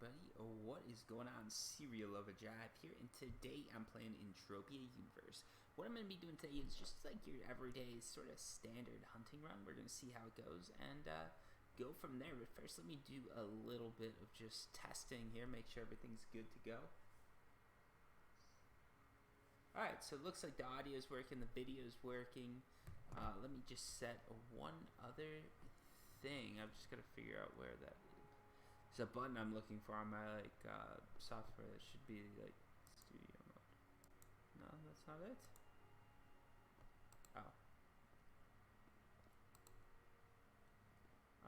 everybody, what is going on? Serial of a Jive here, and today I'm playing Entropia Universe. What I'm going to be doing today is just like your everyday sort of standard hunting run. We're going to see how it goes and go from there. But first, let me do a little bit of just testing here, make sure everything's good to go. Alright, so it looks like the audio is working, the video is working. Let me just set one other thing. I'm just going to figure out where that is. There's a button I'm looking for on my software that should be like studio mode. No, that's not it.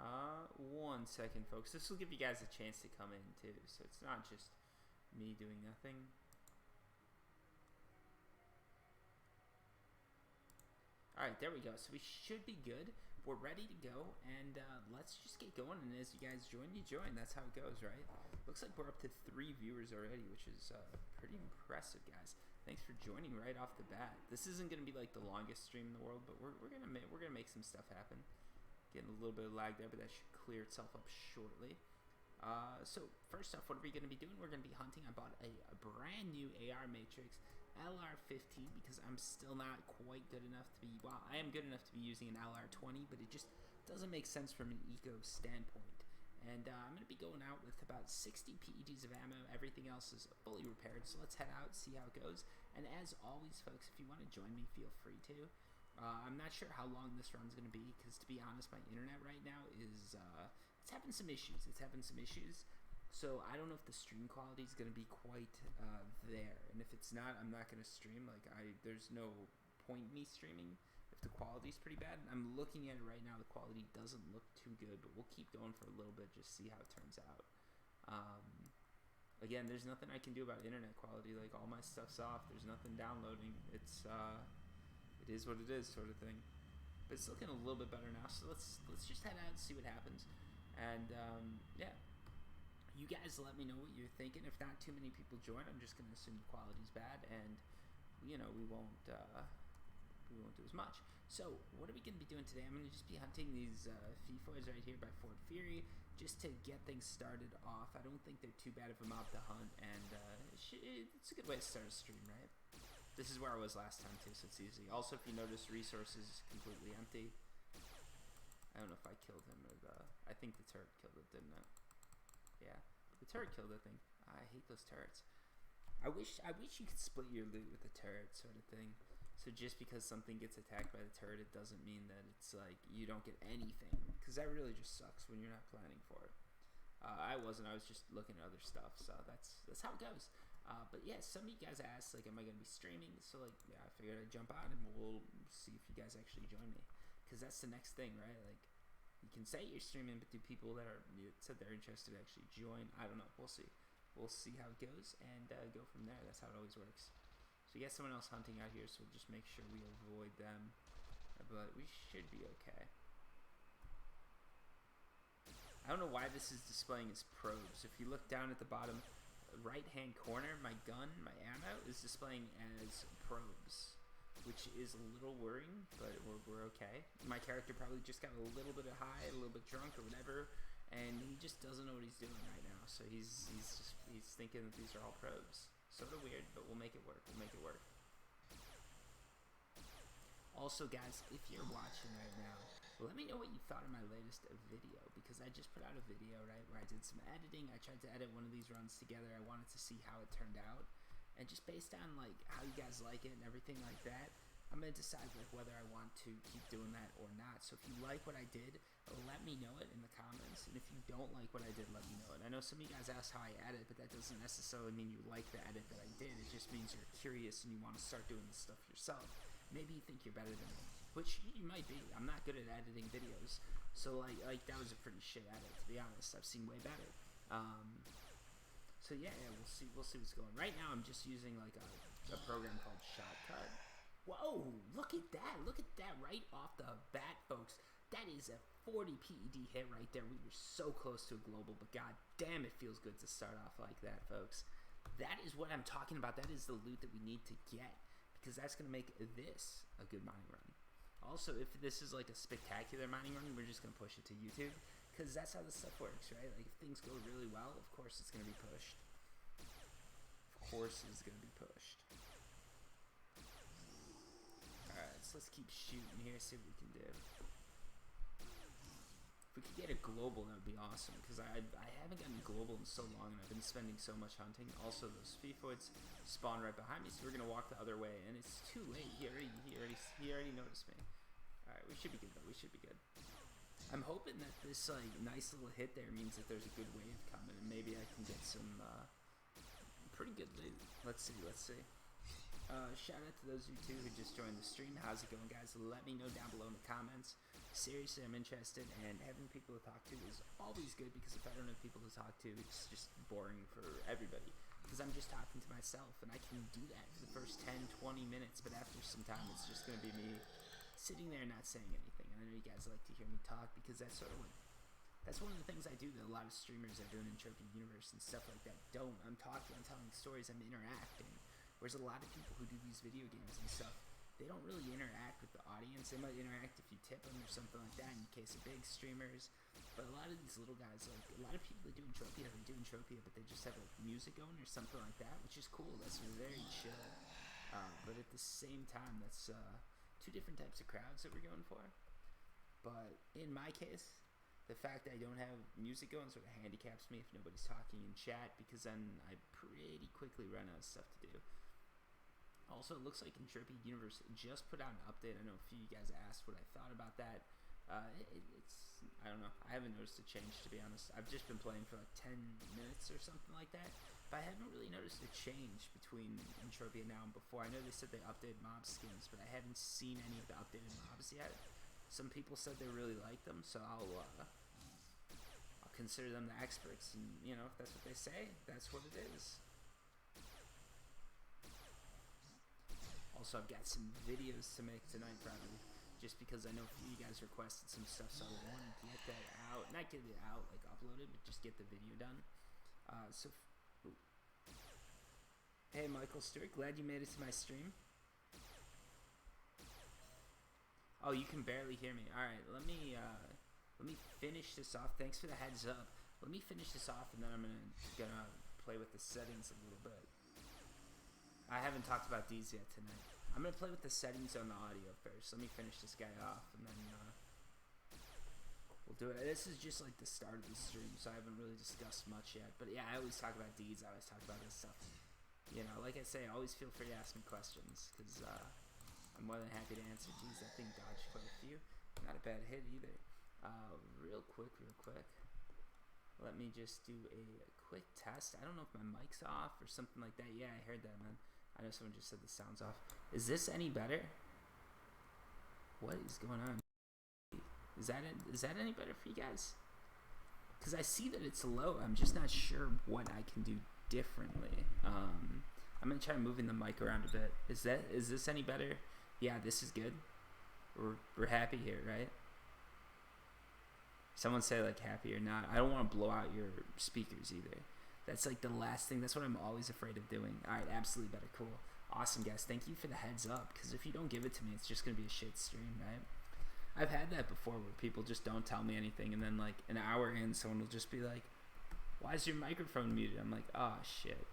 Oh. 1 second, folks. This will give you guys a chance to come in too, so it's not just me doing nothing. Alright, there we go. So we should be good. We're ready to go, and let's just get going. And as you guys join, you join. That's how it goes, right? Looks like we're up to 3 viewers already, which is pretty impressive, guys. Thanks for joining right off the bat. This isn't going to be like the longest stream in the world, but we're gonna make some stuff happen. Getting a little bit of lag there, but that should clear itself up shortly. So first off, what are we going to be doing? We're going to be hunting. I bought a brand new AR Matrix LR15 because I'm still not quite good enough to be, well, I am good enough to be using an LR20, but it just doesn't make sense from an eco standpoint. And I'm going to be going out with about 60 PEDs of ammo. Everything else is fully repaired, so let's head out, see how it goes. And as always, folks, if you want to join me, feel free to. I'm not sure how long this run's going to be because, to be honest, my internet right now is it's having some issues. So I don't know if the stream quality is going to be quite there. And if it's not, I'm not going to stream. There's no point in me streaming if the quality's pretty bad. I'm looking at it right now. The quality doesn't look too good, but we'll keep going for a little bit, just see how it turns out. Again, there's nothing I can do about internet quality. Like, all my stuff's off. There's nothing downloading. It is what it is, sort of thing. But it's looking a little bit better now, so let's just head out and see what happens. And yeah, you guys let me know what you're thinking. If not too many people join, I'm just gonna assume the quality's bad, and we won't do as much. So what are we gonna be doing today? I'm gonna just be hunting these Feffoids right here by Fort Fury, just to get things started off. I don't think they're too bad of a mob to hunt, and it's a good way to start a stream, right? This is where I was last time too, so it's easy. Also, if you notice, resources completely empty. I don't know if I killed him or I think the turret killed it, didn't it? Yeah, the turret killed it, I think. I hate those turrets. I wish you could split your loot with the turret, sort of thing. So just because something gets attacked by the turret, it doesn't mean that it's like you don't get anything, because that really just sucks when you're not planning for it. I wasn't. I was just looking at other stuff, so that's how it goes. But yeah, some of you guys asked, like, am I going to be streaming? So, like, yeah, I figured I'd jump on and we'll see if you guys actually join me. Because that's the next thing, right? Like, you can say you're streaming, but do people that said they're interested actually join? I don't know. We'll see. We'll see how it goes and go from there. That's how it always works. So, you got someone else hunting out here, so we'll just make sure we avoid them. But we should be okay. I don't know why this is displaying as probes. If you look down at the bottom right hand corner, my gun, my ammo, is displaying as probes, which is a little worrying, but we're okay. My character probably just got a little bit high, a little bit drunk or whatever, and he just doesn't know what he's doing right now. So he's thinking that these are all probes. Sort of weird, but we'll make it work. Also, guys, if you're watching right now, let me know what you thought of my latest video, because I just put out a video, right, where I did some editing. I tried to edit one of these runs together. I wanted to see how it turned out, and just based on like how you guys like it and everything like that, I'm gonna decide like whether I want to keep doing that or not. So if you like what I did, let me know it in the comments, and if you don't like what I did, let me know it. I know some of you guys asked how I edit, but that doesn't necessarily mean you like the edit that I did. It just means you're curious and you want to start doing this stuff yourself. Maybe you think you're better than me, which you might be. I'm not good at editing videos, so like that was a pretty shit edit, to be honest. I've seen way better. So yeah, we'll see what's going. Right now, I'm just using like a program called Shotcut. Whoa, look at that right off the bat, folks. That is a 40 PED hit right there. We were so close to a global, but god damn, it feels good to start off like that, folks. That is what I'm talking about. That is the loot that we need to get, because that's going to make this a good mining run. Also, if this is like a spectacular mining run, we're just going to push it to YouTube, Because that's how this stuff works, right? Like, if things go really well, of course it's going to be pushed. Of course it's going to be pushed. Alright, so let's keep shooting here, see what we can do. If we could get a global, that would be awesome, because I haven't gotten global in so long, and I've been spending so much hunting. Also, those Feffoids spawn right behind me, so we're going to walk the other way, and it's too late. He already noticed me. Alright, we should be good, though. We should be good. I'm hoping that this, like, nice little hit there means that there's a good wave coming, and maybe I can get some, pretty good loot. Let's see. Shout out to those of you two who just joined the stream. How's it going, guys? Let me know down below in the comments. Seriously, I'm interested, and having people to talk to is always good, because if I don't have people to talk to, it's just boring for everybody, because I'm just talking to myself, and I can do that for the first 10-20 minutes, but after some time it's just going to be me sitting there not saying anything. And I know you guys like to hear me talk, because that's sort of what, that's one of the things I do that a lot of streamers that do an Entropia universe and stuff like that don't. I'm talking, I'm telling stories, I'm interacting, whereas a lot of people who do these video games and stuff, they don't really interact with the audience. They might interact if you tip them or something like that, in case of big streamers. But a lot of these little guys, like, a lot of people that do Entropia, but they just have, like, music going or something like that, which is cool. That's very chill. But at the same time, that's two different types of crowds that we're going for. But in my case, the fact that I don't have music going sort of handicaps me if nobody's talking in chat, because then I pretty quickly run out of stuff to do. Also, it looks like Entropia Universe just put out an update. I know a few of you guys asked what I thought about that. I don't know. I haven't noticed a change, to be honest. I've just been playing for like 10 minutes or something like that. But I haven't really noticed a change between Entropia now and before. I know they said they updated mob skins, but I haven't seen any of the updated mobs yet. Some people said they really like them, so I'll consider them the experts. And, you know, if that's what they say, that's what it is. Also, I've got some videos to make tonight, probably, just because I know a few of you guys requested some stuff, so I want to get that out. Not get it out, like upload it, but just get the video done. Hey, Michael Stewart, glad you made it to my stream. Oh, you can barely hear me. Alright, let me finish this off. Thanks for the heads up. Let me finish this off, and then I'm gonna play with the settings a little bit. I haven't talked about these yet tonight. I'm going to play with the settings on the audio first. Let me finish this guy off, and then we'll do it. This is just like the start of the stream, so I haven't really discussed much yet. But yeah, I always talk about deeds. I always talk about this stuff. You know, like I say, always feel free to ask me questions, because I'm more than happy to answer. Geez, that thing dodged quite a few. Not a bad hit either. Real quick. Let me just do a quick test. I don't know if my mic's off or something like that. Yeah, I heard that, man. I know someone just said the sound's off. Is this any better? What is going on? Is that any better for you guys? Because I see that it's low. I'm just not sure what I can do differently. I'm gonna try moving the mic around a bit. Is this any better? Yeah, this is good. We're happy here, right? Someone say like happy or not. I don't want to blow out your speakers either. That's like the last thing. That's what I'm always afraid of doing. All right, absolutely better. Cool. Awesome, guys. Thank you for the heads up, because if you don't give it to me, it's just going to be a shit stream, right? I've had that before where people just don't tell me anything, and then like an hour in, someone will just be like, why is your microphone muted? I'm like, oh, shit.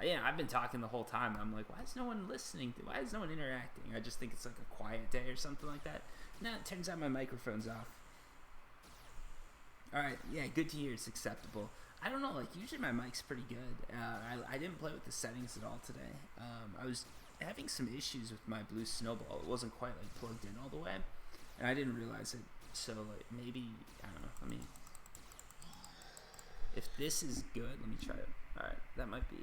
Yeah, I've been talking the whole time. I'm like, why is no one listening? Why is no one interacting? I just think it's like a quiet day or something like that. No, it turns out my microphone's off. Alright, yeah, good to hear. It's acceptable. I don't know, like, usually my mic's pretty good. I didn't play with the settings at all today. I was having some issues with my blue snowball. It wasn't quite, like, plugged in all the way, and I didn't realize it. So, like, maybe, I don't know, if this is good, let me try it. Alright, that might be,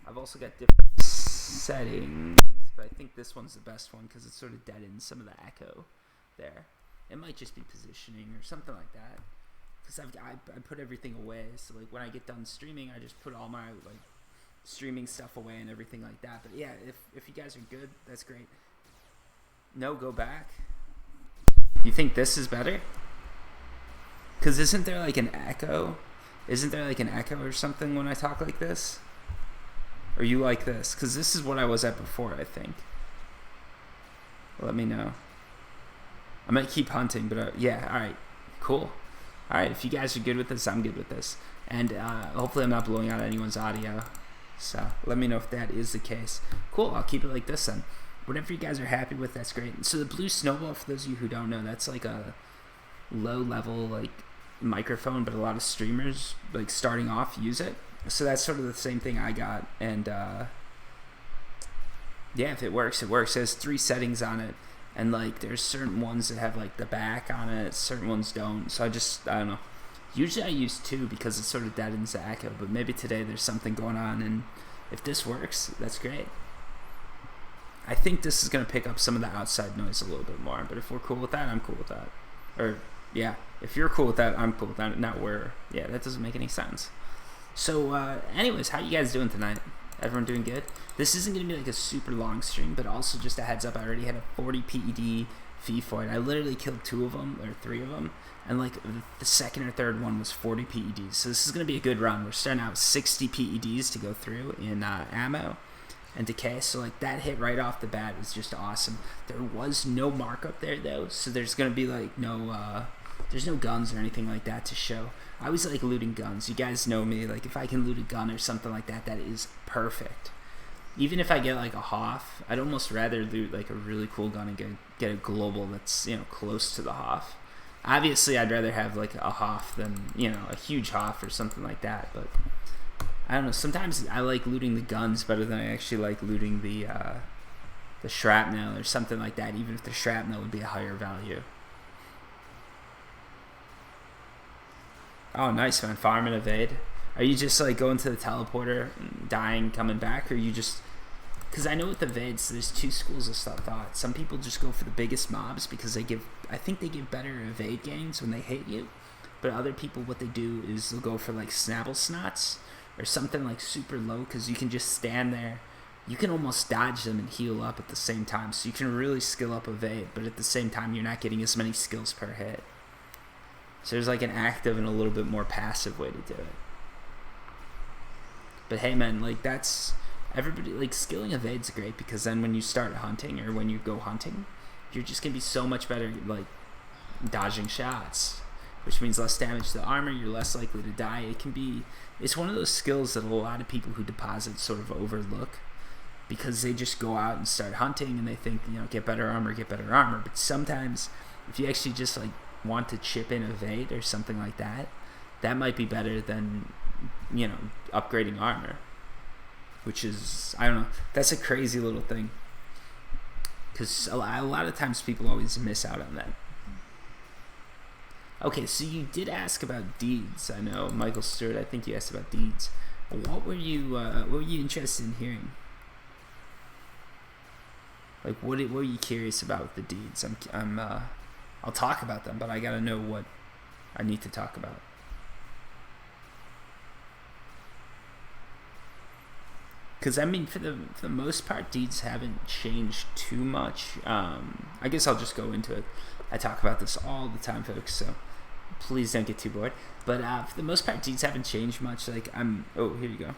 I've also got different settings, but I think this one's the best one, because it sort of deadens some of the echo there. It might just be positioning or something like that. Because I put everything away, so like when I get done streaming, I just put all my like streaming stuff away and everything like that. But yeah, if you guys are good, that's great. No, go back. You think this is better? Because isn't there like an echo? Isn't there like an echo or something when I talk like this? Or you like this? Because this is what I was at before, I think. Let me know. I might keep hunting, but yeah, alright, cool. All right, if you guys are good with this, I'm good with this. And hopefully I'm not blowing out anyone's audio. So let me know if that is the case. Cool, I'll keep it like this then. Whatever you guys are happy with, that's great. So the blue snowball, for those of you who don't know, that's like a low-level like microphone, but a lot of streamers like starting off use it. So that's sort of the same thing I got. And yeah, if it works, it works. It has 3 settings on it. And like there's certain ones that have like the back on it, certain ones don't. So I don't know. Usually I use 2 because it sort of deadens the echo, but maybe today there's something going on, and if this works, that's great. I think this is going to pick up some of the outside noise a little bit more, but if we're cool with that, I'm cool with that. Or, yeah, if you're cool with that, I'm cool with that. Not yeah, that doesn't make any sense. So, anyways, how you guys doing tonight? Everyone doing good? This isn't going to be like a super long stream, but also just a heads up, I already had a 40 PED Feffoid. I literally killed 2 of them, or 3 of them, and like the second or third one was 40 PEDs. So this is going to be a good run. We're starting out with 60 PEDs to go through in ammo and decay. So like that hit right off the bat is just awesome. There was no markup there though, so there's going to be like there's no guns or anything like that to show. I always like looting guns. You guys know me. Like if I can loot a gun or something like that, that is perfect. Even if I get like a Hoff, I'd almost rather loot like a really cool gun and get a global that's, you know, close to the Hoff. Obviously, I'd rather have like a Hoff than, you know, a huge Hoff or something like that. But I don't know. Sometimes I like looting the guns better than I actually like looting the shrapnel or something like that. Even if the shrapnel would be a higher value. Oh, nice, man. Farm and evade. Are you just like going to the teleporter, dying, coming back, or you just? Because I know with evades, there's 2 schools of thought. Some people just go for the biggest mobs because I think they give better evade gains when they hit you. But other people, what they do is they'll go for like Snabble Snots or something like super low, because you can just stand there. You can almost dodge them and heal up at the same time. So you can really skill up evade, but at the same time, you're not getting as many skills per hit. So there's like an active and a little bit more passive way to do it. But hey, man, like that's everybody, like skilling evade's great, because then when you start hunting or when you go hunting, you're just gonna be so much better like dodging shots, which means less damage to the armor. You're less likely to die. It's one of those skills that a lot of people who deposit sort of overlook, because they just go out and start hunting and they think, you know, get better armor. But sometimes if you actually just like want to chip in evade or something like that, that might be better than, you know, upgrading armor, which is, I don't know, that's a crazy little thing, because a lot of times people always miss out on that. Okay, so you did ask about deeds. I know, Michael Stewart, I think you asked about deeds. What were you interested in hearing? Like, what were you curious about with the deeds? I'll talk about them, but I gotta know what I need to talk about. Because I mean, for the most part, deeds haven't changed too much. I guess I'll just go into it. I talk about this all the time, folks, so please don't get too bored. But for the most part, deeds haven't changed much. Like oh, here you go.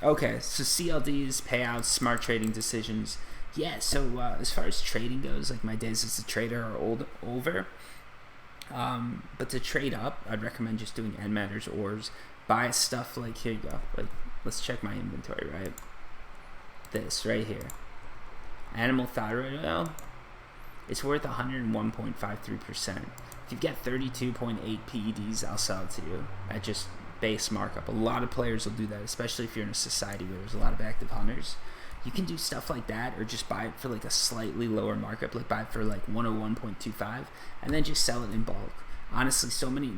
Okay, so CLDs, payouts, smart trading decisions. Yeah, so as far as trading goes, like my days as a trader are over. But to trade up, I'd recommend just doing end matters ors. Buy stuff like, here you go. Like, let's check my inventory, right? This right here. Animal thyroid oil. It's worth 101.53%. If you get 32.8 PEDs, I'll sell it to you at just base markup. A lot of players will do that, especially if you're in a society where there's a lot of active hunters. You can do stuff like that, or just buy it for like a slightly lower markup, like buy it for like 101.25, and then just sell it in bulk. Honestly,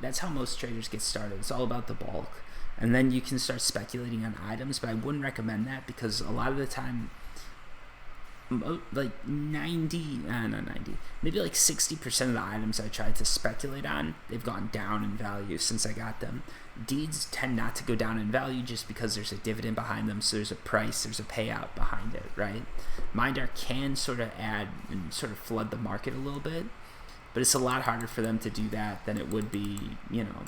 that's how most traders get started. It's all about the bulk. And then you can start speculating on items, but I wouldn't recommend that, because a lot of the time, like maybe like 60% of the items I tried to speculate on, they've gone down in value since I got them. Deeds tend not to go down in value just because there's a dividend behind them, so there's a price, there's a payout behind it, right? Mindar can sort of add and sort of flood the market a little bit, but it's a lot harder for them to do that than it would be, you know,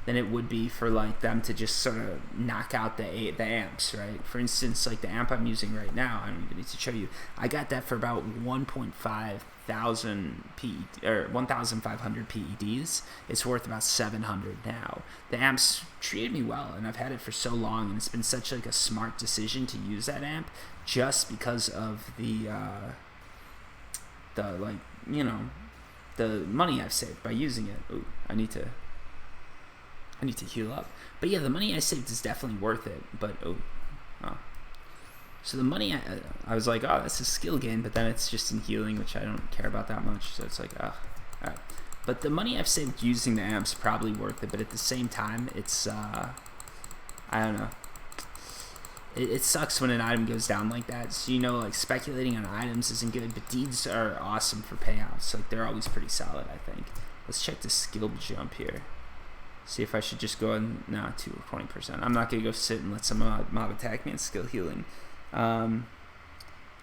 than it would be for like them to just sort of knock out the amps, right? For instance, like the amp I'm using right now, I don't even need to show you. I got that for about 1,500 PED or 1,500 PEDs. It's worth about 700 now. The amp's treated me well, and I've had it for so long, and it's been such like a smart decision to use that amp just because of the like, you know, the money I've saved by using it. Ooh, I need to heal up. But yeah, the money I saved is definitely worth it. But so the money I was like, oh, that's a skill gain, but then it's just in healing, which I don't care about that much. So it's like, oh, all right. But the money I've saved using the amp's probably worth it. But at the same time, it's I don't know. It sucks when an item goes down like that. So, you know, like speculating on items isn't good, but deeds are awesome for payouts. Like they're always pretty solid, I think. Let's check the skill jump here. See if I should just go and to 20%. I'm not gonna go sit and let some mob attack me and skill healing. Oh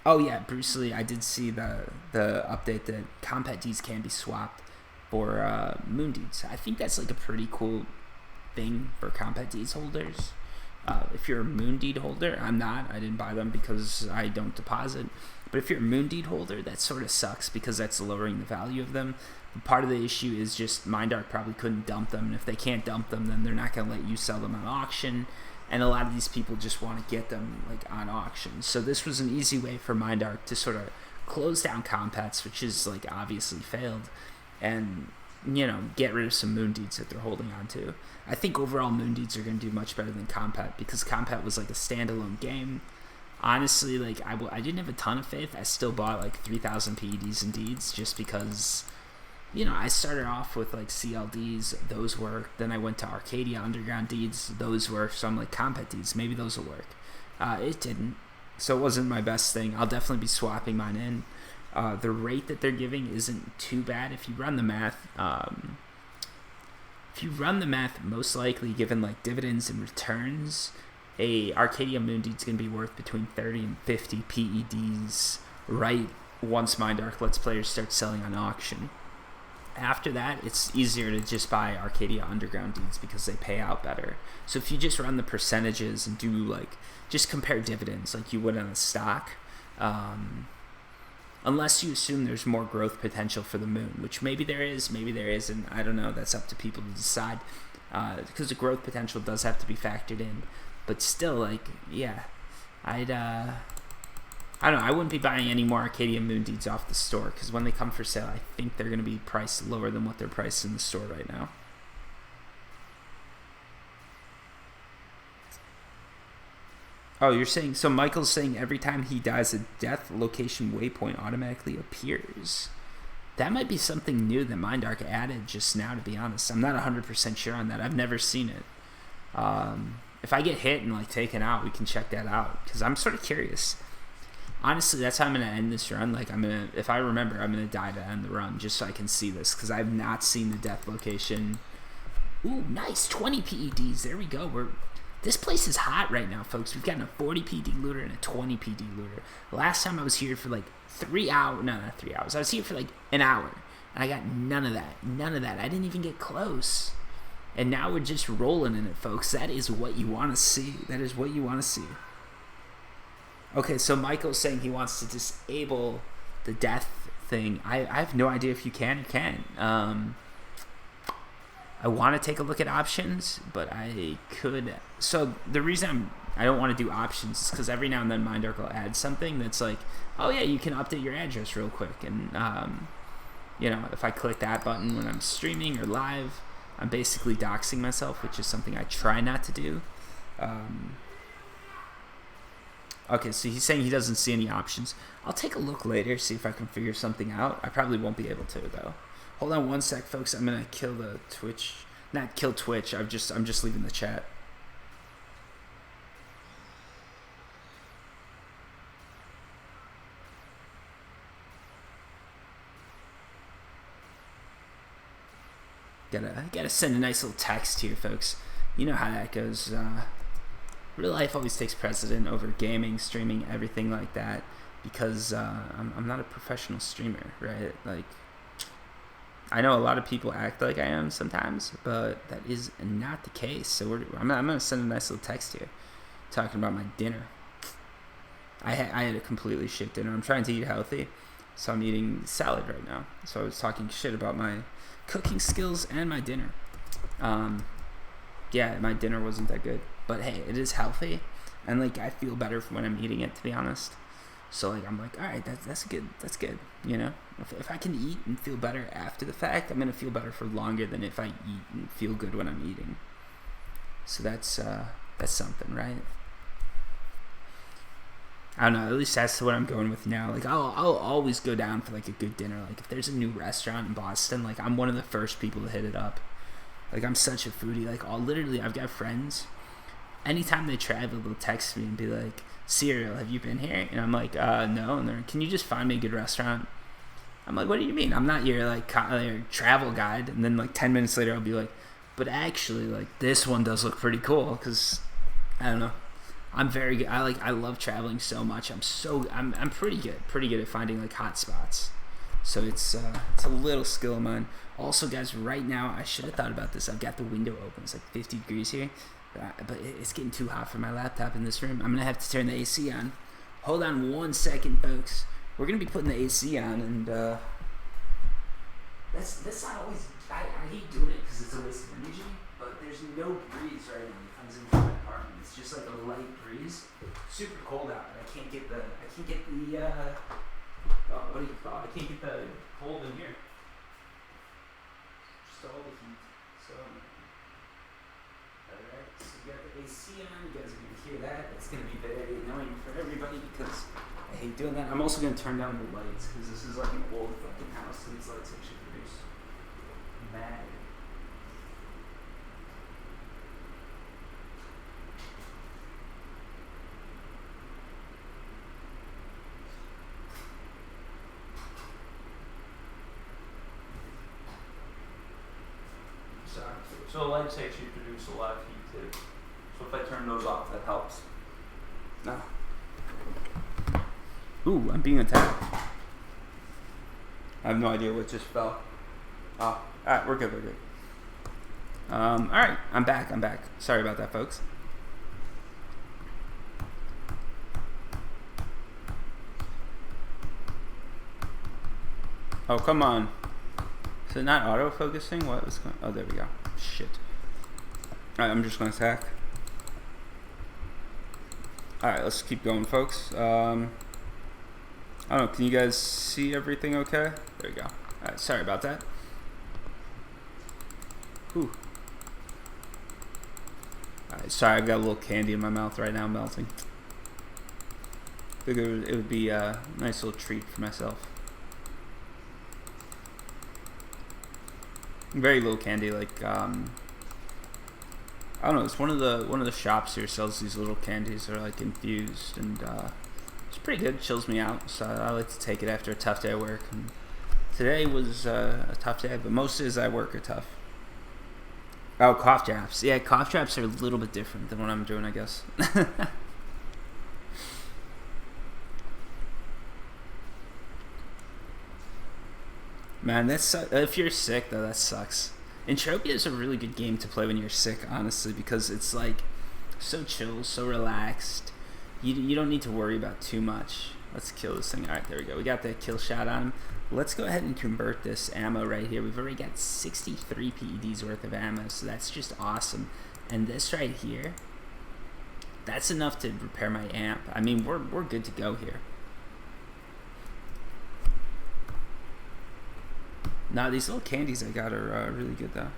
yeah, Bruce Lee. I did see the update that compat deeds can be swapped for moon deeds. I think that's like a pretty cool thing for compat deeds holders. If you're a moon deed holder, I'm not. I didn't buy them because I don't deposit. But if you're a moon deed holder, that sort of sucks because that's lowering the value of them. Part of the issue is just Mindark probably couldn't dump them, and if they can't dump them, then they're not going to let you sell them on auction, and a lot of these people just want to get them like on auction. So this was an easy way for Mindark to sort of close down compats, which is like obviously failed, and, you know, get rid of some moon deeds that they're holding on to. I think overall moon deeds are going to do much better than compat because compat was like a standalone game. Honestly, like I didn't have a ton of faith. I still bought like 3,000 PEDs and deeds just because, you know, I started off with like CLDs, those worked. Then I went to Arcadia Underground deeds, those worked. So I'm like, compat deeds, maybe those will work. It didn't, so it wasn't my best thing. I'll definitely be swapping mine in. The rate that they're giving isn't too bad if you run the math. Most likely given like dividends and returns, a Arcadia Moon Deed's gonna be worth between 30 and 50 PEDs right once Mindark lets players start selling on auction. After that, it's easier to just buy Arcadia Underground deeds because they pay out better. So if you just run the percentages and do like, just compare dividends like you would on a stock, unless you assume there's more growth potential for the moon, which maybe there is, maybe there isn't. I don't know. That's up to people to decide, because the growth potential does have to be factored in. But still, like, yeah, I don't know. I wouldn't be buying any more Arcadia Moon Deeds off the store because when they come for sale, I think they're going to be priced lower than what they're priced in the store right now. Oh, you're saying, so Michael's saying every time he dies, a death location waypoint automatically appears. That might be something new that Mindark added just now, to be honest. I'm not 100% sure on that. I've never seen it. If I get hit and like taken out, we can check that out because I'm sort of curious. Honestly, that's how I'm going to end this run. Like, if I remember, I'm going to die to end the run just so I can see this because I've not seen the death location. Ooh, nice. 20 PEDs. There we go. This place is hot right now, folks. We've gotten a 40 PD looter and a 20 PD looter. Last time I was here for like 3 hours. No, not 3 hours. I was here for like an hour. And I got none of that. None of that. I didn't even get close. And now we're just rolling in it, folks. That is what you want to see. That is what you want to see. Okay, so Michael's saying he wants to disable the death thing. I have no idea if you can or can't. I want to take a look at options, but I could. So the reason I don't want to do options is because every now and then Mindark will add something that's like, oh yeah, you can update your address real quick. And, you know, if I click that button when I'm streaming or live, I'm basically doxing myself, which is something I try not to do. Okay, so he's saying he doesn't see any options. I'll take a look later, see if I can figure something out. I probably won't be able to, though. Hold on one sec, folks. I'm gonna kill the Twitch. Not kill Twitch. I'm just leaving the chat. Gotta send a nice little text here, folks. You know how that goes. Real life always takes precedent over gaming, streaming, everything like that, because I'm not a professional streamer, right? Like, I know a lot of people act like I am sometimes, but that is not the case. So I'm gonna send a nice little text here, talking about my dinner. I had a completely shit dinner. I'm trying to eat healthy, so I'm eating salad right now. So I was talking shit about my cooking skills and my dinner. Yeah, my dinner wasn't that good, but hey, it is healthy, and like I feel better when I'm eating it, to be honest. So like I'm like, all right, that's good. That's good. You know, if I can eat and feel better after the fact, I'm gonna feel better for longer than if I eat and feel good when I'm eating. So that's something, right? I don't know. At least that's what I'm going with now. Like I'll always go down for like a good dinner. Like if there's a new restaurant in Boston, like I'm one of the first people to hit it up. Like I'm such a foodie. Like I've got friends. Anytime they travel, they'll text me and be like, "Serial, have you been here?" And I'm like, "No." And they're like, "Can you just find me a good restaurant?" I'm like, "What do you mean? I'm not your like travel guide." And then like 10 minutes later, I'll be like, "But actually, like this one does look pretty cool." Because I don't know. I'm very good. I love traveling so much. I'm pretty good at finding like hot spots. So it's a little skill of mine. Also, guys, right now I should have thought about this. I've got the window open. It's like 50 degrees here, but it's getting too hot for my laptop in this room. I'm gonna have to turn the AC on. Hold on 1 second, folks. We're gonna be putting the AC on, and that's not always. I hate doing it because it's a waste of energy. But there's no breeze right now that comes into my apartment. It's just like a light breeze. Super cold out, but I can't get the what do you call it? I can't get the cold in here. Just all the heat. So alright, so we got the AC on. You guys are gonna hear that. It's gonna be very annoying for everybody because I hate doing that. I'm also gonna turn down the lights because this is like an old fucking house, so these lights actually produce mad. So the lights actually produce a lot of heat too. So if I turn those off, that helps. No. Ooh, I'm being attacked. I have no idea what just fell. Oh, alright, we're good. Alright, I'm back. Sorry about that, folks. Oh, come on. Is it not auto-focusing? What was going on? Oh, there we go. Shit. Alright, I'm just going to attack. Alright, let's keep going, folks. I don't know, can you guys see everything okay? There we go. Alright, sorry about that. Whew. Alright, sorry, I've got a little candy in my mouth right now, melting. Figured it would be a nice little treat for myself. Very little candy, like I don't know. It's one of the shops here sells these little candies that are like infused, and it's pretty good. It chills me out, so I like to take it after a tough day at work. And today was a tough day, but most days I work are tough. Oh, cough drops. Yeah, cough drops are a little bit different than what I'm doing, I guess. Man, that's if you're sick though, that sucks. Entropia is a really good game to play when you're sick, honestly, because it's like so chill, so relaxed. You don't need to worry about too much. Let's kill this thing. All right, there we go. We got that kill shot on him. Let's go ahead and convert this ammo right here. We've already got 63 PEDs worth of ammo, so that's just awesome. And this right here, that's enough to repair my amp. I mean, we're good to go here. Nah, these little candies I got are really good though.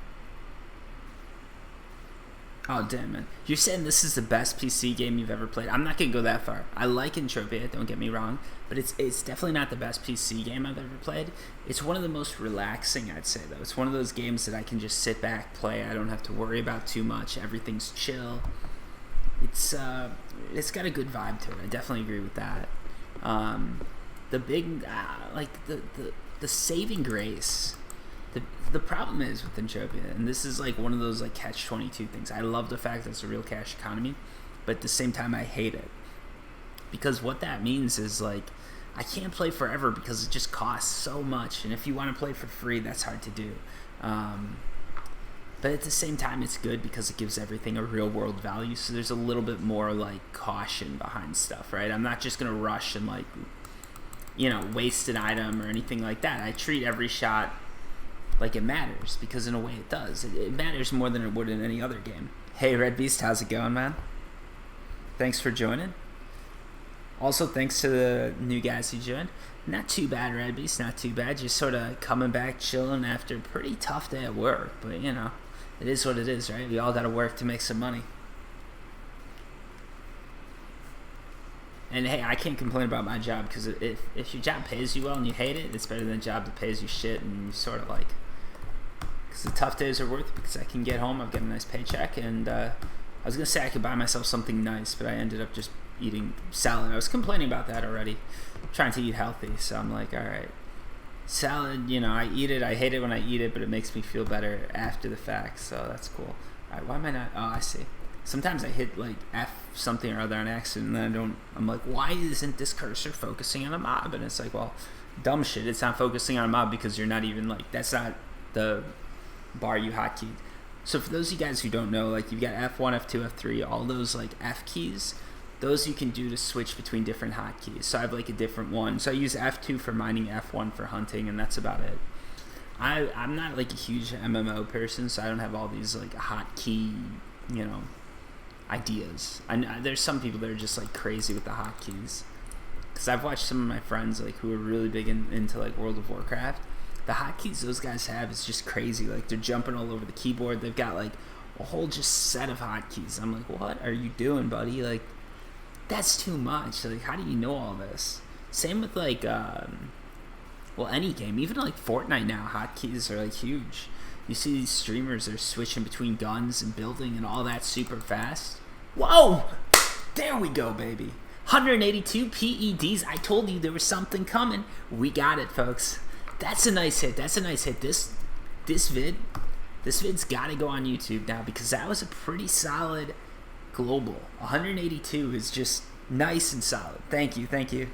Oh damn, man. You're saying this is the best PC game you've ever played? I'm not gonna go that far. I like Entropia, don't get me wrong, but it's definitely not the best PC game I've ever played. It's one of the most relaxing, I'd say though. It's one of those games that I can just sit back, play. I don't have to worry about too much. Everything's chill. It's got a good vibe to it. I definitely agree with that. The big like the saving grace. The problem is with Entropia, and this is like one of those like catch-22 things. I love the fact that it's a real cash economy, but at the same time I hate it. Because what that means is like I can't play forever because it just costs so much, and if you want to play for free, that's hard to do. But at the same time, it's good because it gives everything a real world value. So there's a little bit more like caution behind stuff, right? I'm not just gonna rush and like, waste an item or anything like that. I treat every shot like it matters, because in a way it does. It matters more than it would in any other game. Hey Red Beast, how's it going, man? Thanks for joining. Also, thanks to the new guys who joined. Not too bad, Red Beast, not too bad. Just sort of coming back, chilling after a pretty tough day at work. But, it is what it is, right? We all got to work to make some money. And, hey, I can't complain about my job, because if your job pays you well and you hate it, it's better than a job that pays you shit and you sort of like... Because the tough days are worth it, because I can get home, I've got a nice paycheck, and I was going to say I could buy myself something nice, but I ended up just eating salad. I was complaining about that already, trying to eat healthy, so I'm like, alright, salad, I eat it, I hate it when I eat it, but it makes me feel better after the fact, so that's cool. Alright, why am I not, oh, I see. Sometimes I hit like F something or other on accident, and then I'm like, why isn't this cursor focusing on a mob? And it's like, well, dumb shit, it's not focusing on a mob because you're not even like, that's not the bar you hotkeyed. So for those of you guys who don't know, like, you've got F1, F2, F3, all those like F keys, those you can do to switch between different hotkeys. So I have like a different one. So I use F2 for mining, F1 for hunting, and that's about it. I'm not like a huge MMO person, so I don't have all these like hotkey, ideas. There's some people that are just like crazy with the hotkeys. Because I've watched some of my friends like who are really big into like World of Warcraft. The hotkeys those guys have is just crazy. Like, they're jumping all over the keyboard. They've got like a whole just set of hotkeys. I'm like, what are you doing, buddy? Like, that's too much. Like, how do you know all this? Same with like, any game. Even like Fortnite now, hotkeys are like huge. You see these streamers are switching between guns and building and all that super fast. Whoa! There we go, baby. 182 PEDs. I told you there was something coming. We got it, folks. That's a nice hit. That's a nice hit. This vid's got to go on YouTube now, because that was a pretty solid global. 182 is just nice and solid. Thank you. Thank you.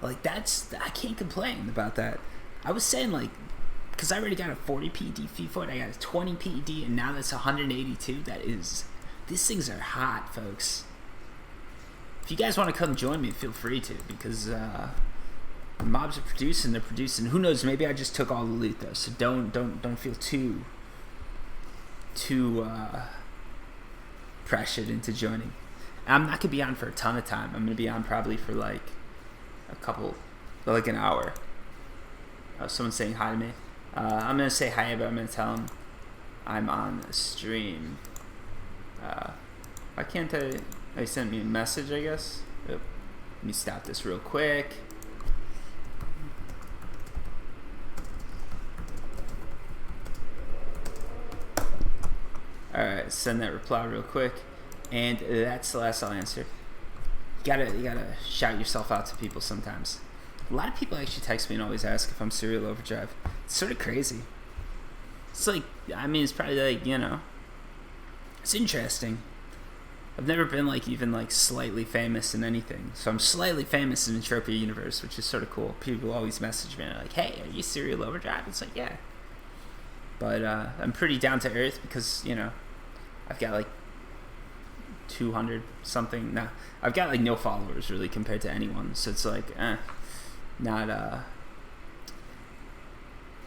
Like, I can't complain about that. I was saying, like, because I already got a 40 PED Feffoid, I got a 20 PED, and now that's 182. These things are hot, folks. If you guys want to come join me, feel free to, because the mobs are producing, they're producing. Who knows, maybe I just took all the loot, though, so don't feel too pressured into joining. I'm not going to be on for a ton of time. I'm going to be on probably for, like, an hour. Oh, someone's saying hi to me. I'm going to say hi, but I'm going to tell them I'm on a stream. Why can't I... They sent me a message, I guess. Yep. Let me stop this real quick. Alright, send that reply real quick. And that's the last I'll answer. You gotta shout yourself out to people sometimes. A lot of people actually text me and always ask if I'm Serial Overdrive. It's sort of crazy. It's like, it's probably like, it's interesting. I've never been like even like slightly famous in anything. So I'm slightly famous in Entropia universe, which is sort of cool. People always message me and they're like, hey, are you Serial Overdrive? It's like, yeah. But I'm pretty down to earth because, I've got like 200 something. Nah, I've got like no followers really compared to anyone. So it's like, not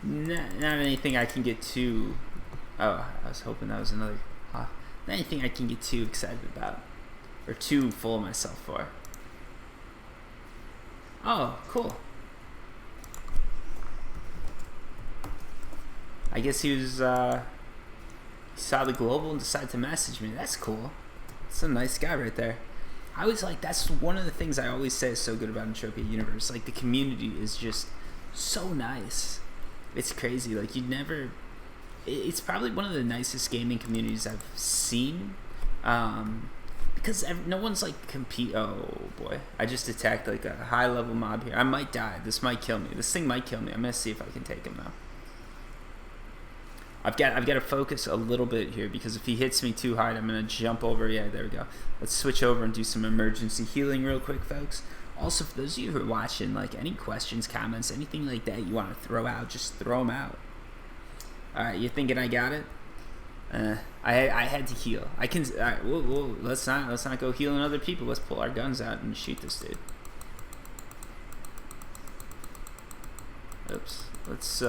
anything I can get too. Oh, I was hoping that was another. Not anything I can get too excited about or too full of myself for. Oh, cool. I guess he was. He saw the global and decided to message me. That's cool. That's a nice guy right there. I was like, that's one of the things I always say is so good about Entropia Universe. Like, the community is just so nice. It's crazy. Like, you'd never... It's probably one of the nicest gaming communities I've seen. Because no one's, like, compete... Oh, boy. I just attacked, like, a high-level mob here. I might die. This might kill me. This thing might kill me. I'm going to see if I can take him, though. I've got to focus a little bit here, because if he hits me too hard, I'm gonna jump over. Yeah, there we go. Let's switch over and do some emergency healing real quick, folks. Also, for those of you who are watching, like, any questions, comments, anything like that you want to throw out, just throw them out. All right, you thinking I got it? I had to heal. I can. All right, whoa, let's not go healing other people. Let's pull our guns out and shoot this dude. Oops. Let's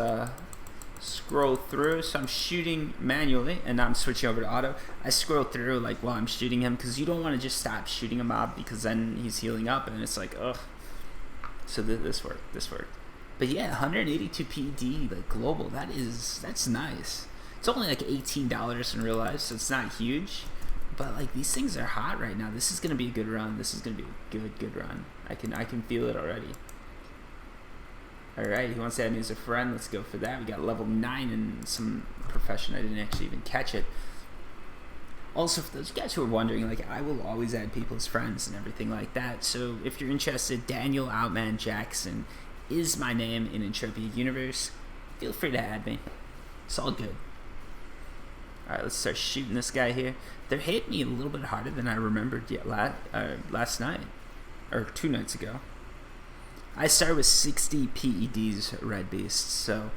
scroll through. So I'm shooting manually, and now I'm switching over to auto. I scroll through like while I'm shooting him, because you don't want to just stop shooting a mob, because then he's healing up, and it's like, ugh. So this worked. But yeah, 182 PD like global. That's nice. It's only like $18 in real life, so it's not huge. But like, these things are hot right now. This is gonna be a good run. This is gonna be a good run. I can feel it already. Alright, he wants to add me as a friend. Let's go for that. We got level 9 in some profession. I didn't actually even catch it. Also, for those guys who are wondering, like, I will always add people as friends and everything like that. So if you're interested, Daniel Outman Jackson is my name in Entropia Universe. Feel free to add me. It's all good. Alright, let's start shooting this guy here. They're hitting me a little bit harder than I remembered yet last night. Or 2 nights ago. I started with 60 PEDs, Red Beast. So,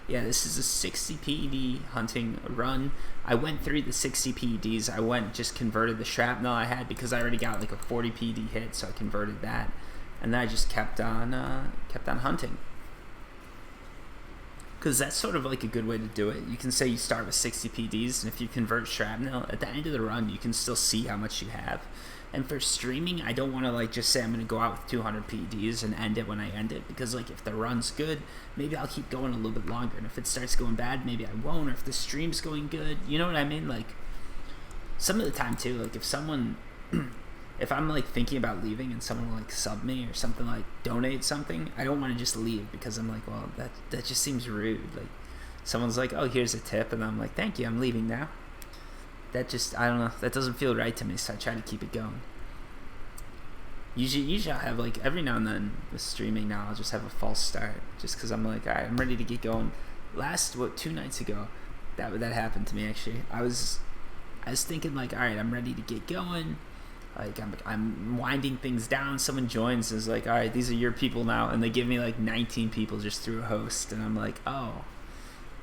yeah, this is a 60 PED hunting run. I went through the 60 PEDs. I just converted the shrapnel I had, because I already got like a 40 PED hit, so I converted that. And then I just kept on hunting. Because that's sort of like a good way to do it. You can say you start with 60 PEDs, and if you convert shrapnel, at the end of the run, you can still see how much you have. And for streaming, I don't want to like just say I'm going to go out with 200 PEDs and end it when I end it, because like if the run's good, maybe I'll keep going a little bit longer, and if it starts going bad, maybe I won't, or if the stream's going good, you know what I mean? Like, some of the time too, like if someone, if I'm like thinking about leaving and someone will like sub me or something, like donate something, I don't want to just leave, because I'm like, well, that just seems rude. Like, someone's like, oh, here's a tip, and I'm like, thank you, I'm leaving now. That just, I don't know, that doesn't feel right to me, so I try to keep it going. Usually I'll have, like, every now and then with streaming now, I'll just have a false start, just because I'm like, alright, I'm ready to get going. 2 nights ago, that happened to me, actually. I was thinking, like, alright, I'm ready to get going, like, I'm winding things down, someone joins and is like, alright, these are your people now, and they give me, like, 19 people just through a host, and I'm like, oh,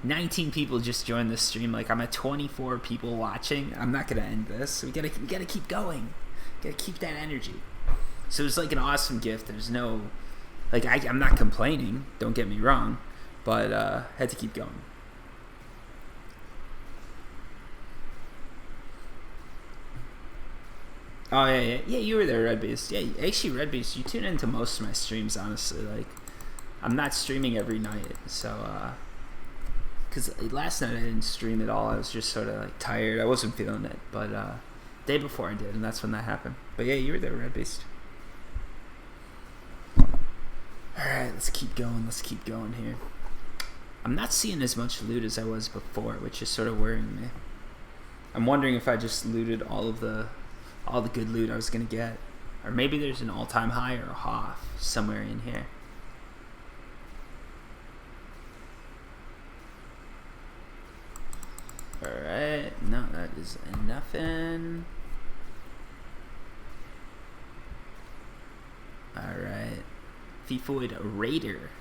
19 people just joined the stream. Like, I'm at 24 people watching. I'm not gonna end this. We gotta keep going. Gotta keep that energy. So it was like an awesome gift. There's no, like, I'm not complaining. Don't get me wrong, but had to keep going. Oh yeah. You were there, Red Beast. Yeah, actually, Red Beast, you tune into most of my streams. Honestly, like, I'm not streaming every night, so. Because last night I didn't stream at all. I was just sort of like tired. I wasn't feeling it. But day before I did, and that's when that happened. But yeah, you were there, Red Beast. Alright, let's keep going here. I'm not seeing as much loot as I was before, which is sort of worrying me. I'm wondering if I just looted all the good loot I was going to get. Or maybe there's an all-time high or a half somewhere in here. Alright, no, that is nothing. Alright. Feffoid Raider.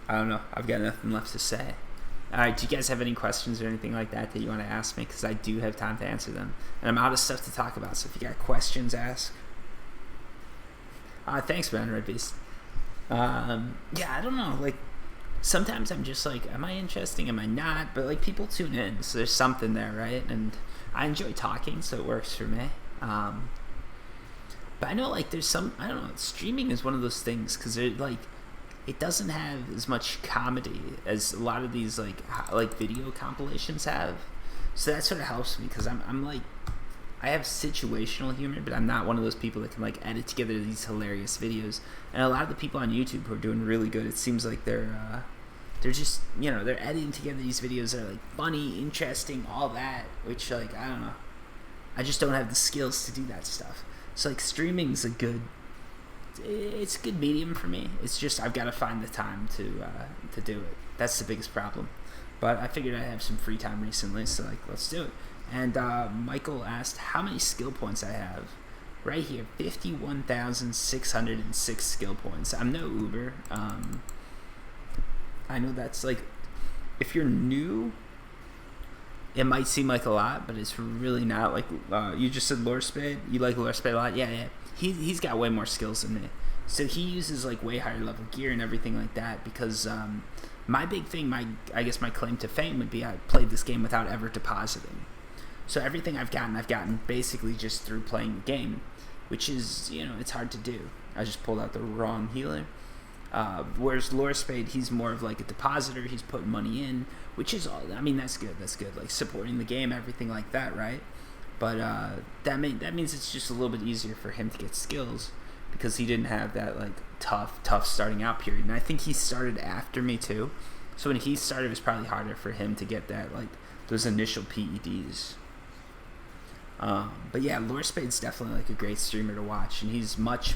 I don't know, I've got nothing left to say. Alright, do you guys have any questions or anything like that you want to ask me? Because I do have time to answer them. And I'm out of stuff to talk about, so if you got questions, ask. Thanks, man, Red Beast. Yeah, I don't know, like, sometimes I'm just like, am I interesting? Am I not? But like, people tune in, so there's something there, right? And I enjoy talking, so it works for me. But I know, like, there's some, I don't know, streaming is one of those things, because like, it doesn't have as much comedy as a lot of these like video compilations have. So that sort of helps me, because I'm like, I have situational humor, but I'm not one of those people that can like edit together these hilarious videos. And a lot of the people on YouTube who are doing really good, it seems like they're just, you know, they're editing together these videos that are like funny, interesting, all that, which, like, I don't know, I just don't have the skills to do that stuff. So like, streaming's it's a good medium for me. It's just I've got to find the time to do it. That's the biggest problem. but I figured I'd have some free time recently, so like let's do it. And Michael asked how many skill points I have. Right here, 51,606 skill points. I'm no Uber. I know that's like, if you're new, it might seem like a lot, but it's really not. Like you just said, Lore Spade. You like Lore Spade a lot? Yeah. He's got way more skills than me. So he uses like way higher level gear and everything like that because my big thing, I guess my claim to fame would be I played this game without ever depositing. So everything I've gotten basically just through playing the game, which is, it's hard to do. I just pulled out the wrong healer. Whereas Lore Spade, he's more of like a depositor. He's putting money in, which is all. I mean, that's good. That's good. Like supporting the game, everything like that, right? But that means it's just a little bit easier for him to get skills because he didn't have that like tough starting out period. And I think he started after me too. So when he started, it was probably harder for him to get that like those initial PEDs. But yeah, Lore Spade's definitely like a great streamer to watch, and he's much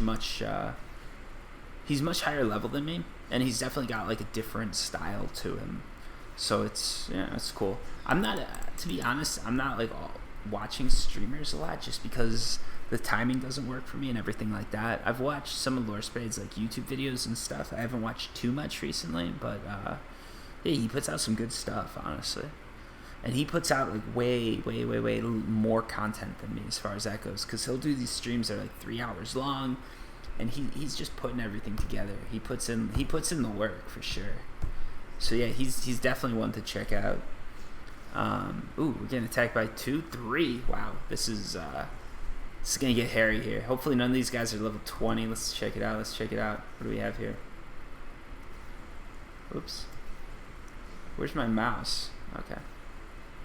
higher level than me, and he's definitely got like a different style to him. So it's cool. I'm not, to be honest, I'm not like watching streamers a lot just because the timing doesn't work for me and everything like that. I've watched some of Lore Spade's like YouTube videos and stuff. I haven't watched too much recently, but yeah, he puts out some good stuff, honestly. And he puts out like way more content than me as far as that goes, because he'll do these streams that are like 3 hours long, and he's just putting everything together. He puts in the work for sure. So yeah, he's definitely one to check out. Ooh, we're getting attacked by 2-3. Wow, this is gonna get hairy here. Hopefully none of these guys are level 20. Let's check it out. What do we have here? Oops. Where's my mouse? Okay.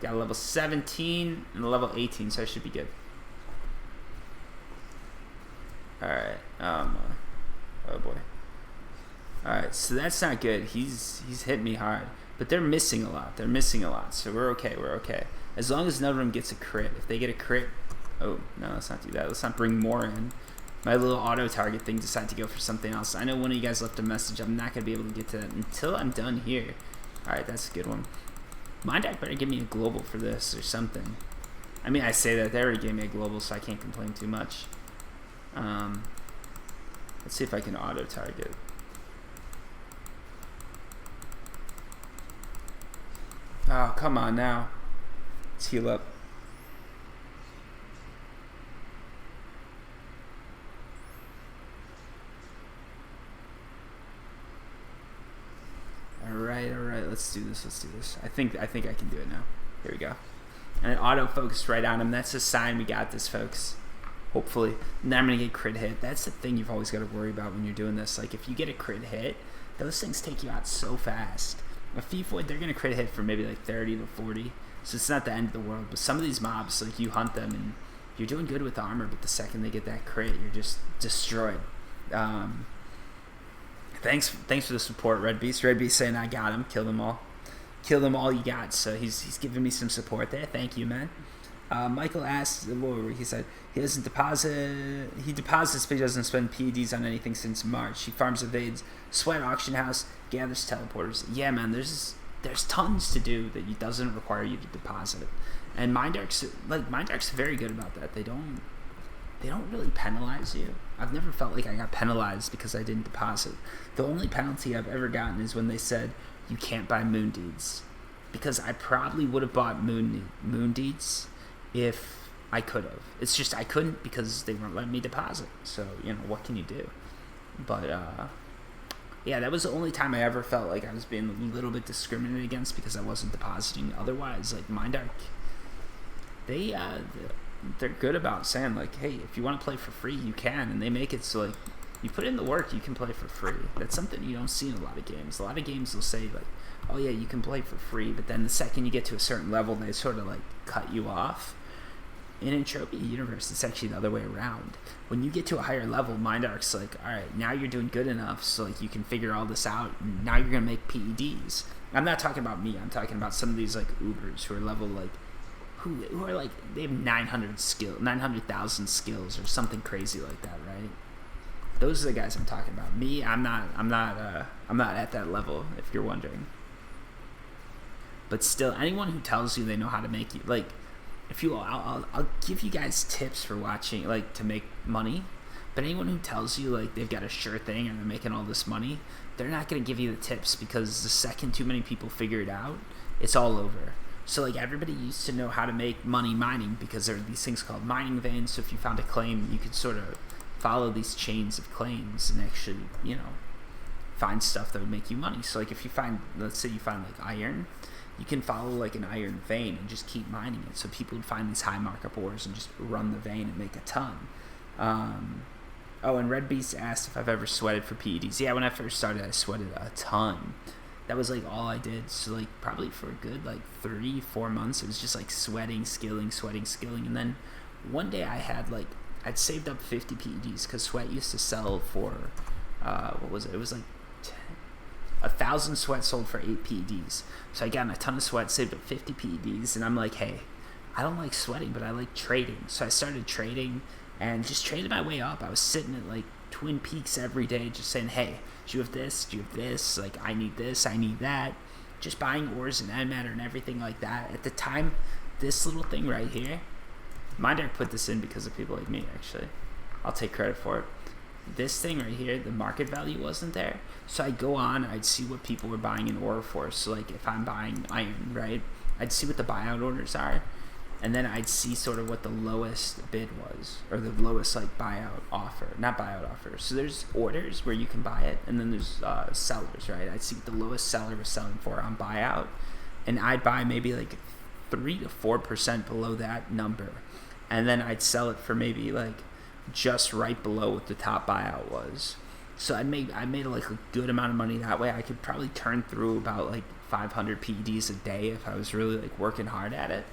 Got a level 17 and a level 18, so I should be good. Alright, oh boy. Alright, so that's not good. He's hit me hard. But they're missing a lot. So we're okay. As long as none of them gets a crit. If they get a crit... Oh, no, let's not do that. Let's not bring more in. My little auto-target thing decided to go for something else. I know one of you guys left a message. I'm not going to be able to get to that until I'm done here. Alright, that's a good one. My deck better give me a global for this or something. I mean, I say that they already gave me a global, so I can't complain too much. Let's see if I can auto-target. Oh, come on now. Let's heal up. Alright, let's do this. I think I can do it now. Here we go. And it auto-focused right on him. That's a sign we got this, folks. Hopefully. And then I'm going to get crit hit. That's the thing you've always got to worry about when you're doing this. Like, if you get a crit hit, those things take you out so fast. A Feffoid, they're going to crit hit for maybe like 30 to 40. So it's not the end of the world. But some of these mobs, like, you hunt them and you're doing good with armor, but the second they get that crit, you're just destroyed. Thanks for the support, Red Beast. Red Beast saying I got him. Kill them all you got. So he's giving me some support there. Thank you, man. Michael asked, he said he doesn't deposit. He deposits, but he doesn't spend PEDs on anything since March. He farms evades, sweat auction house, gathers teleporters. Yeah, man. There's tons to do that it doesn't require you to deposit. And Mindark's very good about that. They don't really penalize you. I've never felt like I got penalized because I didn't deposit. The only penalty I've ever gotten is when they said you can't buy moon deeds, because I probably would have bought moon deeds if I could have. It's just I couldn't because they weren't letting me deposit. So what can you do? But yeah, that was the only time I ever felt like I was being a little bit discriminated against because I wasn't depositing. Otherwise, like Mindark, they're good about saying like, hey, if you want to play for free, you can, and they make it so like you put in the work, you can play for free. That's something you don't see in a lot of games. A lot of games will say like, oh yeah, you can play for free, but then the second you get to a certain level, they sort of like cut you off. In Entropia universe, it's actually the other way around. When you get to a higher level, Mindark's like, all right, now you're doing good enough, so like you can figure all this out. And now you're gonna make PEDs. I'm not talking about me. I'm talking about some of these like Ubers who are level like, who are like they have 900,000 skills or something crazy like that, right? Those are the guys I'm talking about. Me, I'm not at that level. If you're wondering. But still, anyone who tells you they know how to make you, like, if you, I'll give you guys tips for watching, like, to make money. But anyone who tells you, like, they've got a sure thing and they're making all this money, they're not going to give you the tips, because the second too many people figure it out, it's all over. So, like, everybody used to know how to make money mining, because there are these things called mining veins. So if you found a claim, you could sort of follow these chains of claims and actually, you know, find stuff that would make you money. So, like, if you find, let's say you find, like, iron, you can follow, like, an iron vein and just keep mining it. So people would find these high markup ores and just run the vein and make a ton. Oh, and Red Beast asked if I've ever sweated for PEDs. Yeah, when I first started, I sweated a ton. That was, like, all I did. So, like, probably for a good, like, 3-4 months, it was just, like, sweating, skilling. And then one day I had, like, I'd saved up 50 PEDs, because Sweat used to sell for, what was it? It was, like, 1,000 sweat sold for 8 PEDs. So I got a ton of sweat, saved up 50 PEDs, and I'm like, hey, I don't like sweating, but I like trading. So I started trading and just traded my way up. I was sitting at, like, Twin Peaks every day, just saying, hey, do you have this? Do you have this? Like, I need this, I need that. Just buying ores and antimatter and everything like that. At the time, this little thing right here, mind I put this in because of people like me, actually. I'll take credit for it. This thing right here, the market value wasn't there. So I'd go on, I'd see what people were buying in ore for. So, like, if I'm buying iron, right, I'd see what the buyout orders are, and then I'd see sort of what the lowest bid was, or the lowest, like, buyout offer. Not buyout offer. So there's orders where you can buy it, and then there's sellers, right? I'd see what the lowest seller was selling for on buyout, and I'd buy maybe, like, 3 to 4% below that number, and then I'd sell it for maybe, like, just right below what the top buyout was. So I made like a good amount of money that way. I could probably turn through about, like, 500 PEDs a day if I was really, like, working hard at it.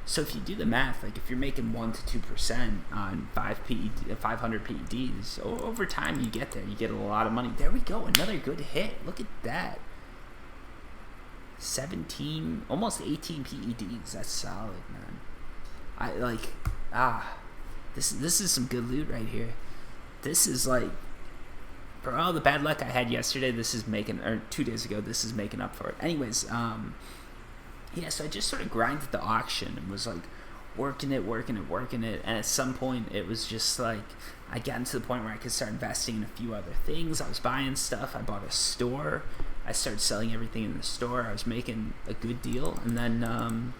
So if you do the math, like, if you're making 1 to 2% on 500 PEDs, over time you get there. You get a lot of money. There we go, another good hit. Look at that. 17, almost 18 PEDs. That's solid, man. This is some good loot right here. This is, like, for all the bad luck I had yesterday, this is making, or 2 days ago, this is making up for it. Anyways, yeah, so I just sort of grinded the auction and was, like, working it, and at some point it was just, like, I got into the point where I could start investing in a few other things. I was buying stuff. I bought a store. I started selling everything in the store. I was making a good deal, and then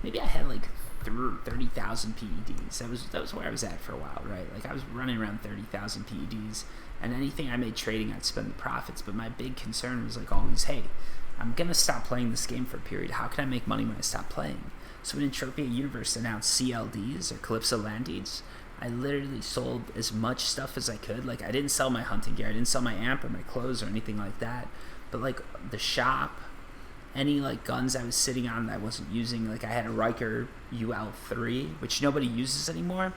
maybe I had, like, 30,000 PEDs. That was where I was at for a while, right? Like, I was running around 30,000 PEDs, and anything I made trading, I'd spend the profits. But my big concern was, like, always, hey, I'm gonna stop playing this game for a period. How can I make money when I stop playing? So when Entropia Universe announced CLDs, or Calypso land deeds, I literally sold as much stuff as I could. Like, I didn't sell my hunting gear, I didn't sell my amp or my clothes or anything like that. But, like, the shop, any, like, guns I was sitting on that I wasn't using, like, I had a Riker UL3, which nobody uses anymore,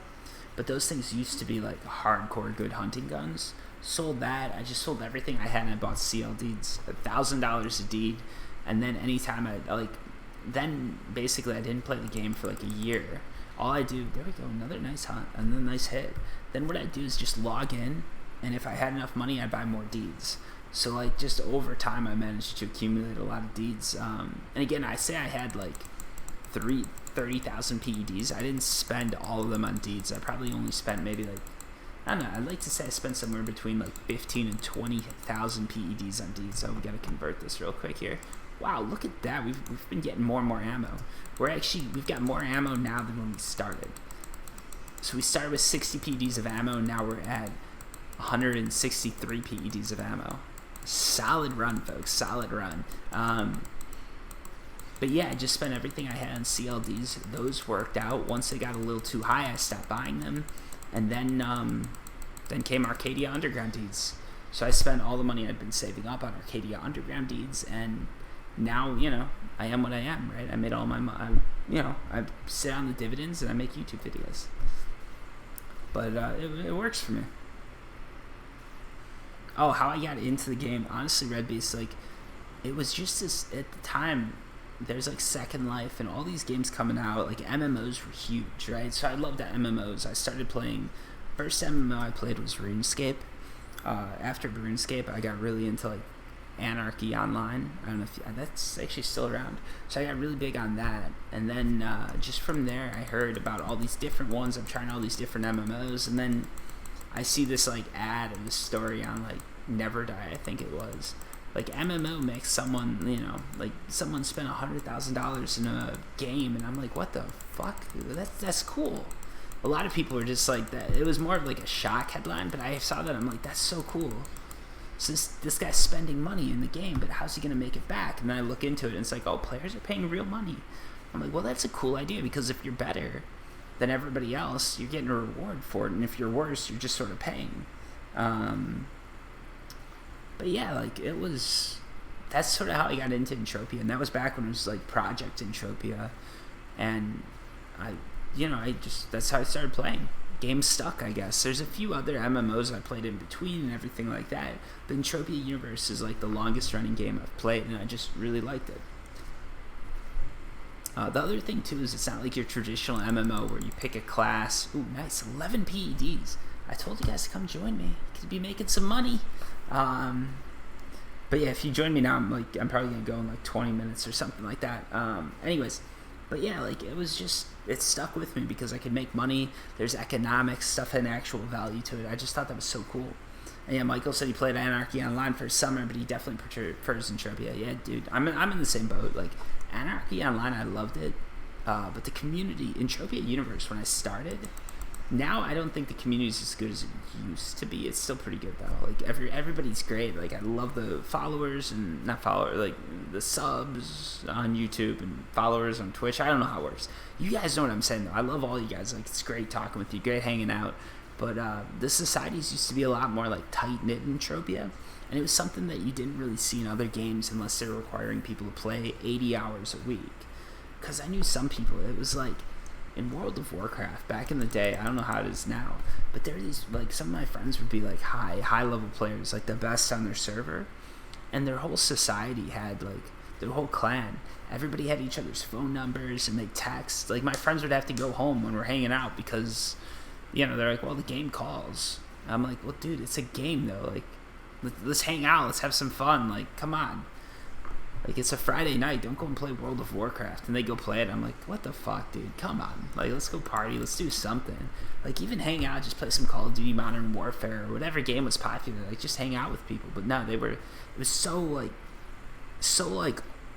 but those things used to be, like, hardcore good hunting guns. Sold that. I just sold everything I had, and I bought CLDs, $1,000 a deed. And then anytime then basically I didn't play the game for, like, a year. All I do, there we go, another nice hunt, another nice hit. Then what I do is just log in, and if I had enough money, I'd buy more deeds. So, like, just over time, I managed to accumulate a lot of deeds. And again, I say I had, like, 30,000 PEDs. I didn't spend all of them on deeds. I probably only spent maybe, like, I don't know, I'd like to say I spent somewhere between, like, 15 and 20,000 PEDs on deeds. So we gotta convert this real quick here. Wow, look at that. We've been getting more and more ammo. We've got more ammo now than when we started. So we started with 60 PEDs of ammo, and now we're at 163 PEDs of ammo. Solid run, folks, solid run. But yeah, I just spent everything I had on CLDs. Those worked out. Once they got a little too high, I stopped buying them. And then came Arcadia Underground deeds. So I spent all the money I'd been saving up on Arcadia Underground deeds, and now, you know, I am what I am, right? I made all my money, you know, I sit on the dividends and I make YouTube videos. But it works for me. Oh, how I got into the game, honestly, Red Beast, like, it was just this, at the time, there's, like, Second Life and all these games coming out, like, MMOs were huge, right? So I loved MMOs. I started playing, first MMO I played was RuneScape. After RuneScape, I got really into, like, Anarchy Online. I don't know if that's actually still around. So I got really big on that, and then just from there, I heard about all these different ones. I'm trying all these different MMOs, and then I see this like ad of this story on like Never Die, I think it was. Like MMO makes someone, like someone spent $100,000 in a game, and I'm like, what the fuck? That's cool. A lot of people were just like that. It was more of like a shock headline, but I saw that, I'm like, that's so cool. So this guy's spending money in the game, but how's he gonna make it back? And then I look into it, and it's like, oh, players are paying real money. I'm like, well, that's a cool idea, because if you're better than everybody else, you're getting a reward for it, and if you're worse, you're just sort of paying. But yeah, like that's sort of how I got into Entropia, and that was back when it was like Project Entropia, and that's how I started playing. Game stuck, I guess. There's a few other MMOs I played in between and everything like that, but Entropia Universe is like the longest running game I've played, and I just really liked it. The other thing too is it's not like your traditional MMO where you pick a class. Ooh, nice, 11 PEDs. I told you guys to come join me. You could be making some money. But yeah, if you join me now, I'm probably gonna go in like 20 minutes or something like that. Anyways, but yeah, like it stuck with me because I could make money. There's economics stuff and actual value to it. I just thought that was so cool. And yeah, Michael said he played Anarchy Online for summer, but he definitely prefers Entropia. Yeah, dude, I'm in the same boat. Like Anarchy Online, I loved it, but the community, Entropia Universe, when I started. Now I don't think the community is as good as it used to be. It's still pretty good though. Like everybody's great. Like I love the followers and like the subs on YouTube and followers on Twitch. I don't know how it works. You guys know what I'm saying though. I love all you guys. Like it's great talking with you, great hanging out. But the societies used to be a lot more like tight knit in Entropia, and it was something that you didn't really see in other games unless they're requiring people to play 80 hours a week. Because I knew some people. It was like. In World of Warcraft back in the day, I don't know how it is now, but there are these like some of my friends would be like high level players, like the best on their server, and their whole society had like their whole clan. Everybody had each other's phone numbers and they text. Like my friends would have to go home when we're hanging out because, they're like, well, the game calls. I'm like, well, dude, it's a game though. Like, let's hang out, let's have some fun. Like, come on. Like, it's a Friday night. Don't go and play World of Warcraft. And they go play it. I'm like, what the fuck, dude? Come on. Like, let's go party. Let's do something. Like, even hang out. Just play some Call of Duty Modern Warfare or whatever game was popular. Like, just hang out with people. But no, it was so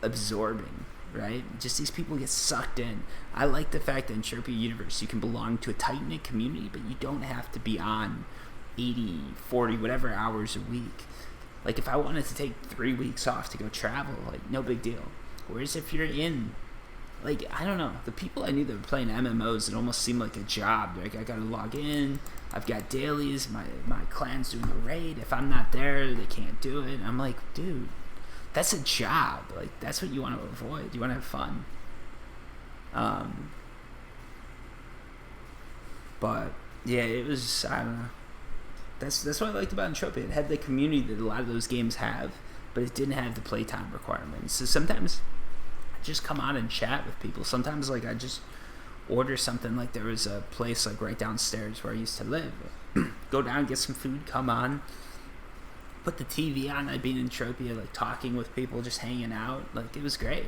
absorbing, right? Just these people get sucked in. I like the fact that in Entropia Universe, you can belong to a tight-knit community, but you don't have to be on 80, 40, whatever hours a week. Like, if I wanted to take 3 weeks off to go travel, like, no big deal. Whereas if you're in, like, I don't know, the people I knew that were playing MMOs, it almost seemed like a job. Like, I gotta log in, I've got dailies, my clan's doing a raid. If I'm not there, they can't do it. I'm like, dude, that's a job. Like, that's what you want to avoid. You want to have fun. But, yeah, it was, I don't know. That's what I liked about Entropia. It had the community that a lot of those games have, but it didn't have the playtime requirements. So sometimes I just come on and chat with people. Sometimes like I just order something. Like there was a place like right downstairs where I used to live. Go down, get some food, come on, put the TV on. I'd be in Entropia, like talking with people, just hanging out. Like it was great.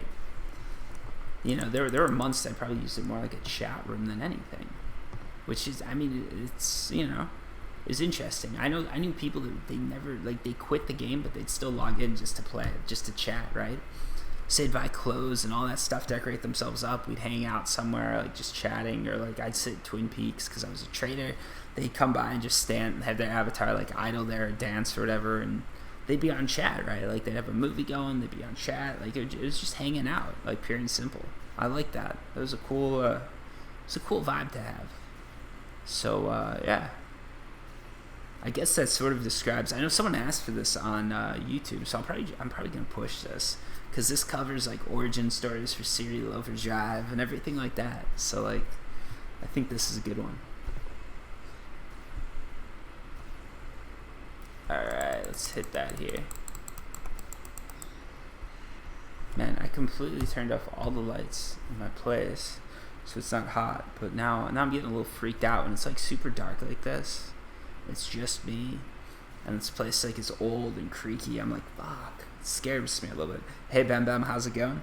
There were months I probably used it more like a chat room than anything. Which is, I mean, it's It's interesting. I knew people that they quit the game, but they'd still log in just to play, just to chat, right? So they'd buy clothes and all that stuff, decorate themselves up. We'd hang out somewhere, like just chatting, or like I'd sit at Twin Peaks because I was a trader. They'd come by and just stand, have their avatar like idle there, or dance or whatever, and they'd be on chat, right? Like they'd have a movie going, they'd be on chat. Like it was just hanging out, like pure and simple. I like that. It was a cool vibe to have. So yeah. I guess that sort of describes. I know someone asked for this on YouTube, so I'm probably gonna push this because this covers like origin stories for Serial Overdrive and everything like that. So like, I think this is a good one. All right, let's hit that here. Man, I completely turned off all the lights in my place, so it's not hot. But now I'm getting a little freaked out when it's like super dark like this. It's just me. and this place like is old and creaky. I'm like, fuck, it scares me a little bit. Hey Bam Bam, how's it going?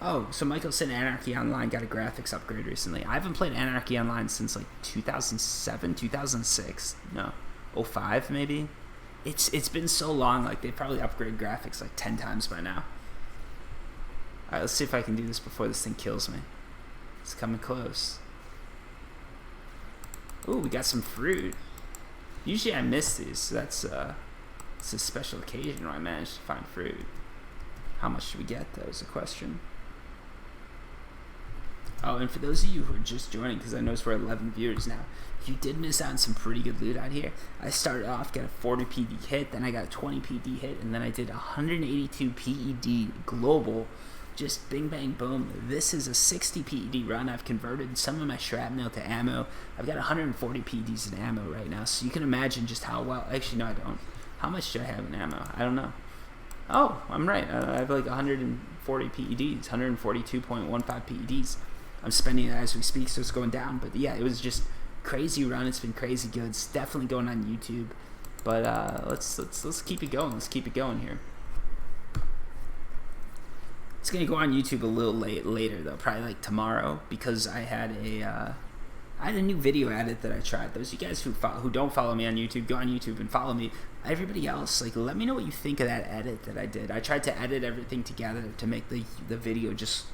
Oh, so Michael said Anarchy Online got a graphics upgrade recently. I haven't played Anarchy Online since like 2007, 2006. No, 05 maybe. It's been so long. Like they probably upgraded graphics like 10 times by now. All right, let's see if I can do this before this thing kills me. It's coming close. Ooh, we got some fruit. Usually I miss these, so that's it's a special occasion where I managed to find fruit. How much do we get though is the question. Oh, and for those of you who are just joining, because I noticed we're 11 viewers now, you did miss out on some pretty good loot out here. I started off, got a 40 PD hit, then I got a 20 PD hit, and then I did 182 PED global. Just bing bang boom. This is a 60 PED run. I've converted some of my shrapnel to ammo. I've got 140 PEDs in ammo right now, so you can imagine just how well. Actually, no, I don't. How much do I have in ammo? I don't know. Oh, I'm right. I have like 140 PEDs, 142.15 PEDs. I'm spending it as we speak, so it's going down. But yeah, it was just crazy run. It's been crazy good. It's definitely going on YouTube. But let's keep it going. Let's keep it going here. It's gonna go on YouTube a little later though, probably like tomorrow, because I had a new video edit that I tried. Those of you guys who don't follow me on YouTube, go on YouTube and follow me. Everybody else, like, let me know what you think of that edit that I did. I tried to edit everything together to make the video just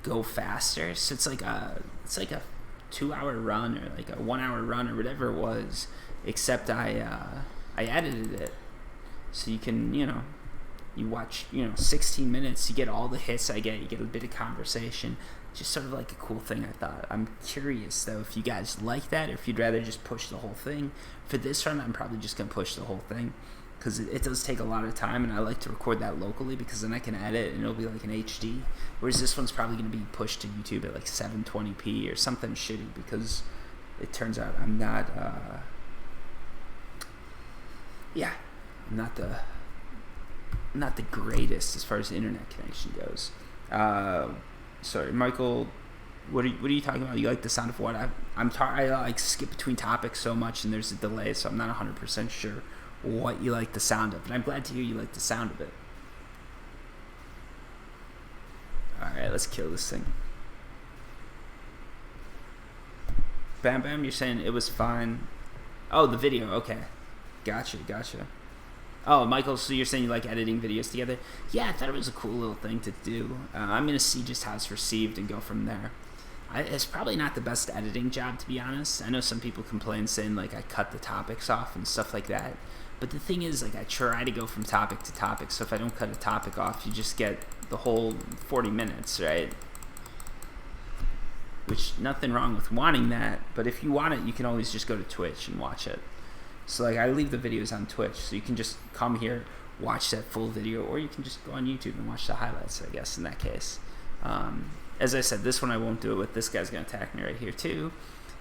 go faster. So it's like a 2-hour run or like a 1-hour run or whatever it was, except I edited it so you can, you watch 16 minutes, you get all the hits I get, you get a bit of conversation. Just sort of like a cool thing, I thought. I'm curious though if you guys like that or if you'd rather just push the whole thing. For this run I'm probably just gonna push the whole thing, because it does take a lot of time, and I like to record that locally because then I can edit and it'll be like an HD, whereas this one's probably going to be pushed to YouTube at like 720p or something shitty, because it turns out I'm not not the greatest as far as the internet connection goes. Sorry, Michael, what are you talking about? You like the sound of what? I like skip between topics so much and there's a delay, so I'm not 100% sure what you like the sound of, but I'm glad to hear you like the sound of it. Alright, let's kill this thing. Bam Bam, you're saying it was fine. Oh, the video, okay. Gotcha. Oh, Michael, so you're saying you like editing videos together? Yeah, I thought it was a cool little thing to do. I'm going to see just how it's received and go from there. It's probably not the best editing job, to be honest. I know some people complain saying, like, I cut the topics off and stuff like that. But the thing is, like, I try to go from topic to topic, so if I don't cut a topic off, you just get the whole 40 minutes, right? Which, nothing wrong with wanting that, but if you want it, you can always just go to Twitch and watch it. So, like, I leave the videos on Twitch, so you can just come here, watch that full video, or you can just go on YouTube and watch the highlights, I guess, in that case. As I said, this one I won't do it with. This guy's going to attack me right here, too.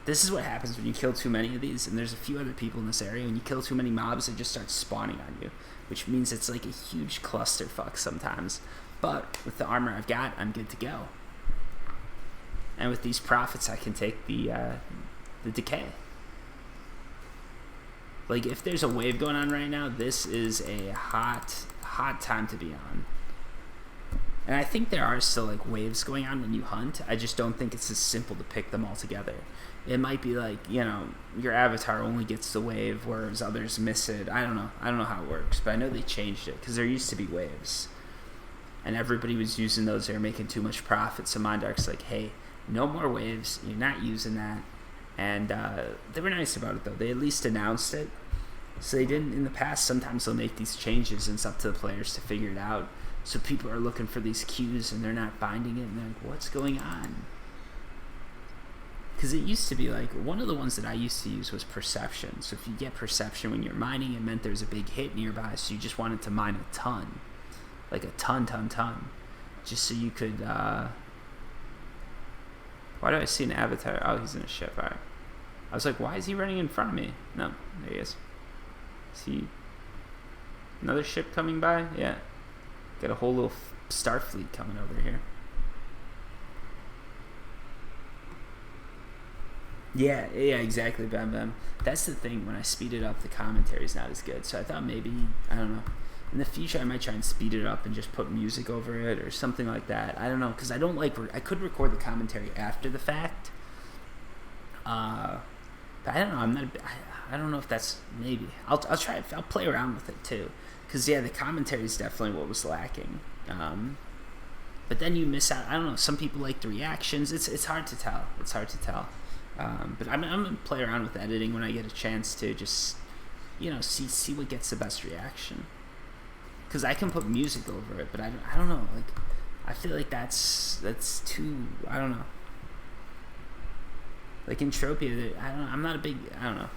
This is what happens when you kill too many of these, and there's a few other people in this area. When you kill too many mobs, they just start spawning on you, which means it's like a huge clusterfuck sometimes. But with the armor I've got, I'm good to go. And with these profits, I can take the decay. Like, if there's a wave going on right now, this is a hot time to be on. And I think there are still, like, waves going on when you hunt. I just don't think it's as simple to pick them all together. It might be like, your avatar only gets the wave, whereas others miss it. I don't know how it works, but I know they changed it, because there used to be waves. And everybody was using those. They were making too much profit, so Mondarch's like, hey, no more waves. You're not using that. And they were nice about it, though. They at least announced it. So they didn't in the past. Sometimes they'll make these changes, and it's up to the players to figure it out. So people are looking for these cues, and they're not finding it, and they're like, what's going on? Because it used to be like, one of the ones that I used to use was perception. So if you get perception when you're mining, it meant there's a big hit nearby, so you just wanted to mine a ton. Like a ton. Just so you could, why do I see an avatar? Oh, he's in a ship, alright. I was like, why is he running in front of me? No, there he is. See another ship coming by? Yeah. Got a whole little star fleet coming over here. Yeah, exactly, Bam Bam. That's the thing. When I speed it up, the commentary's not as good. So I thought maybe, I don't know, in the future I might try and speed it up and just put music over it or something like that. I don't know, because I don't like. I could record the commentary after the fact. But I don't know. I don't know if that's maybe. I'll try. I'll play around with it too, because the commentary is definitely what was lacking. But then you miss out. I don't know. Some people like the reactions. It's hard to tell. But I'm gonna play around with editing when I get a chance to just, see what gets the best reaction. Because I can put music over it, but I don't know. Like, I feel like that's too. I don't know. Like Entropia, I'm not a big. I don't know.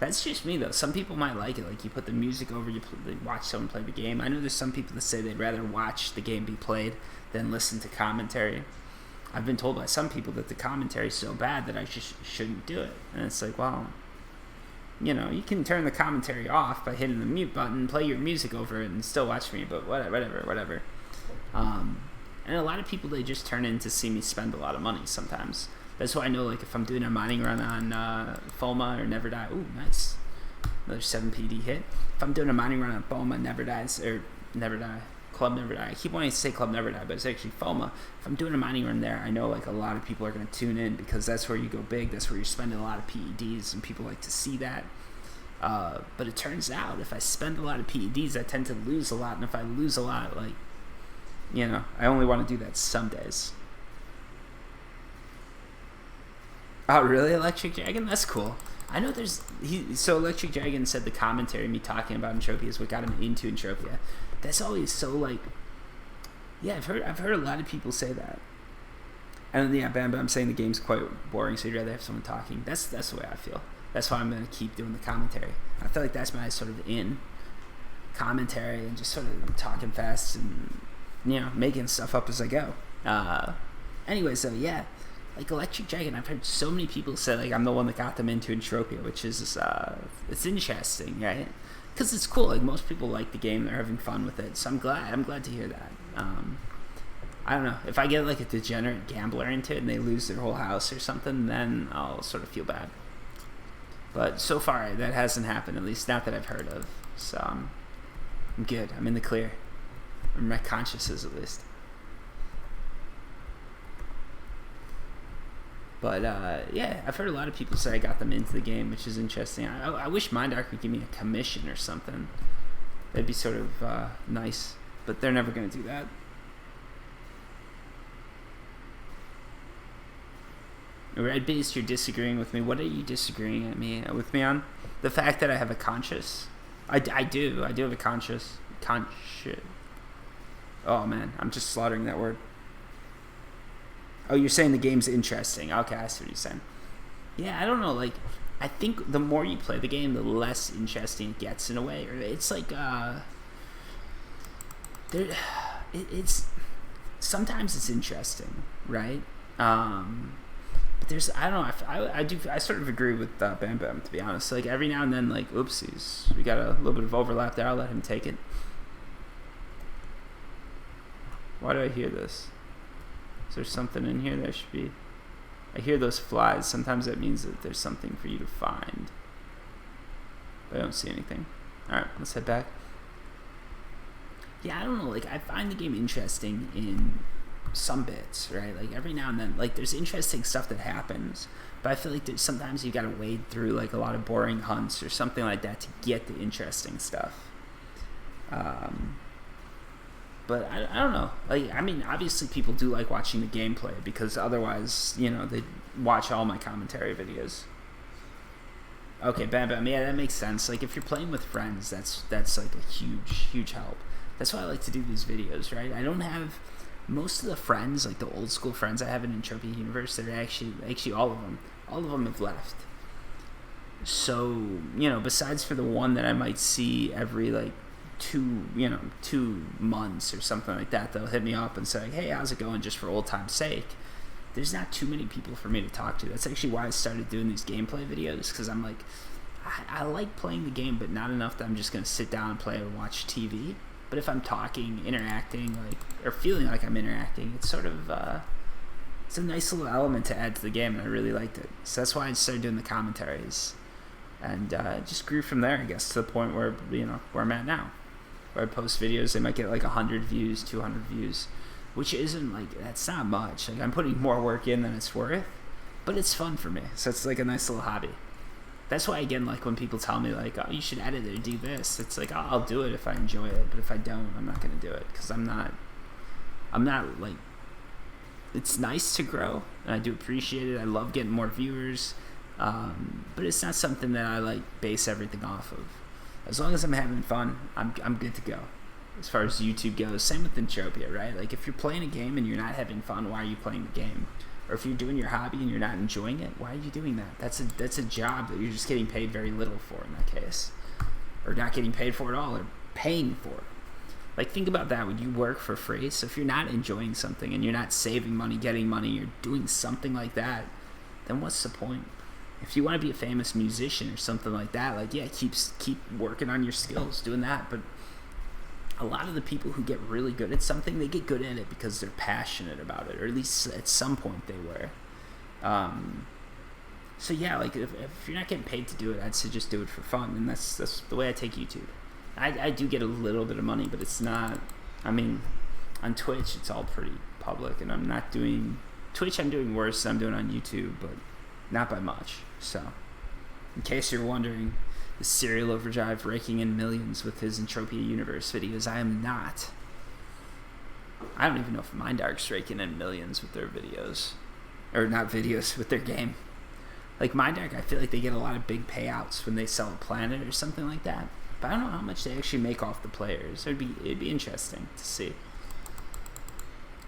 That's just me though. Some people might like it. Like you put the music over, you watch someone play the game. I know there's some people that say they'd rather watch the game be played than listen to commentary. I've been told by some people that the commentary is so bad that I just shouldn't do it. And it's like, well, you can turn the commentary off by hitting the mute button, play your music over it, and still watch me. But whatever. And a lot of people, they just turn in to see me spend a lot of money sometimes. That's why I know, like, if I'm doing a mining run on Fulma or Never Die, ooh, nice, another 7 PD hit. If I'm doing a mining run on Fulma, Never Dies, or Never Die, Club Never Die. I keep wanting to say Club Never Die, but it's actually Fulma. If I'm doing a mining run there, I know, like, a lot of people are going to tune in because that's where you go big. That's where you're spending a lot of PEDs, and people like to see that. But it turns out, if I spend a lot of PEDs, I tend to lose a lot. And if I lose a lot, like, I only want to do that some days. Oh, really? Electric Dragon? That's cool. I know so Electric Dragon said the commentary, me talking about Entropia, is what got him into Entropia. That's always so, like, yeah, I've heard a lot of people say that. And yeah, Bam Bam saying the game's quite boring, so you'd rather have someone talking. That's the way I feel. That's why I'm going to keep doing the commentary. I feel like that's my sort of in commentary and just sort of talking fast and, making stuff up as I go. Anyway, so yeah. Like Electric Dragon, I've heard so many people say like I'm the one that got them into Entropia, which is it's interesting, right? Because it's cool. Like most people like the game, they're having fun with it. So I'm glad to hear that. I don't know, if I get like a degenerate gambler into it and they lose their whole house or something, then I'll sort of feel bad. But so far that hasn't happened, at least not that I've heard of. So I'm good. I'm in the clear. Or my conscience is, at least. But yeah, I've heard a lot of people say I got them into the game, which is interesting. I wish Mindark would give me a commission or something. That'd be sort of nice, but they're never going to do that. Red Beast, you're disagreeing with me. What are you disagreeing with me on? The fact that I have a conscience. I do have a conscience. Oh man, I'm just slaughtering that word. Oh, you're saying the game's interesting. Okay, I see what you're saying. Yeah, I don't know. Like, I think the more you play the game, the less interesting it gets in a way. Or it's like, it's sometimes it's interesting, right? But there's, I don't know. I sort of agree with Bam Bam, to be honest. Like every now and then, like, oopsies, we got a little bit of overlap there. I'll let him take it. Why do I hear this? Is there something in here? There should be. I hear those flies. Sometimes that means that there's something for you to find. But I don't see anything. Alright, let's head back. Yeah, I don't know. Like, I find the game interesting in some bits, right? Like, every now and then, like, there's interesting stuff that happens. But I feel like sometimes you gotta wade through, like, a lot of boring hunts or something like that to get the interesting stuff. But I don't know. Like, I mean, obviously people do like watching the gameplay because otherwise, they'd watch all my commentary videos. Okay, Bam Bam. Yeah, that makes sense. Like, if you're playing with friends, that's like a huge help. That's why I like to do these videos, right? I don't have most of the friends, like the old school friends I have in Entropia Universe. That are actually all of them have left. So besides for the one that I might see every like 2 months or something like that, they'll hit me up and say, hey, how's it going, just for old time's sake. There's not too many people for me to talk to. That's actually why I started doing these gameplay videos, because I'm like, I like playing the game, but not enough that I'm just going to sit down and play and watch TV. But if I'm talking, interacting, like, or feeling like I'm interacting, it's sort of it's a nice little element to add to the game, and I really liked it. So that's why I started doing the commentaries, and it just grew from there, I guess, to the point where where I'm at now, where I post videos, they might get like 100 views, 200 views, which isn't like, that's not much. Like, I'm putting more work in than it's worth, but it's fun for me. So it's like a nice little hobby. That's why, again, like when people tell me like, oh, you should edit it or do this, it's like, oh, I'll do it if I enjoy it, but if I don't, I'm not gonna do it, because I'm not like, it's nice to grow, and I do appreciate it. I love getting more viewers, but it's not something that I like base everything off of. As long as I'm having fun, I'm good to go. As far as YouTube goes, same with Entropia, right? Like, if you're playing a game and you're not having fun, why are you playing the game? Or if you're doing your hobby and you're not enjoying it, why are you doing that? That's a job that you're just getting paid very little for in that case, or not getting paid for at all, or paying for it. Like, think about that when you work for free. So if you're not enjoying something and you're not saving money, getting money, you're doing something like that, then what's the point? If you want to be a famous musician or something like that, like, yeah, keep working on your skills, doing that. But a lot of the people who get really good at something, they get good at it because they're passionate about it, or at least at some point they were. So yeah, like, if you're not getting paid to do it, I'd say just do it for fun, and that's the way I take YouTube. I do get a little bit of money, but it's not, I mean, on Twitch, it's all pretty public, and I'm not doing, Twitch I'm doing worse than I'm doing on YouTube, but not by much. So, in case you're wondering, is Serial Overdrive raking in millions with his Entropia Universe videos? I am not. I don't even know if Mindark's raking in millions with their videos. Or not videos, with their game. Like, Mindark, I feel like they get a lot of big payouts when they sell a planet or something like that. But I don't know how much they actually make off the players. It'd be interesting to see.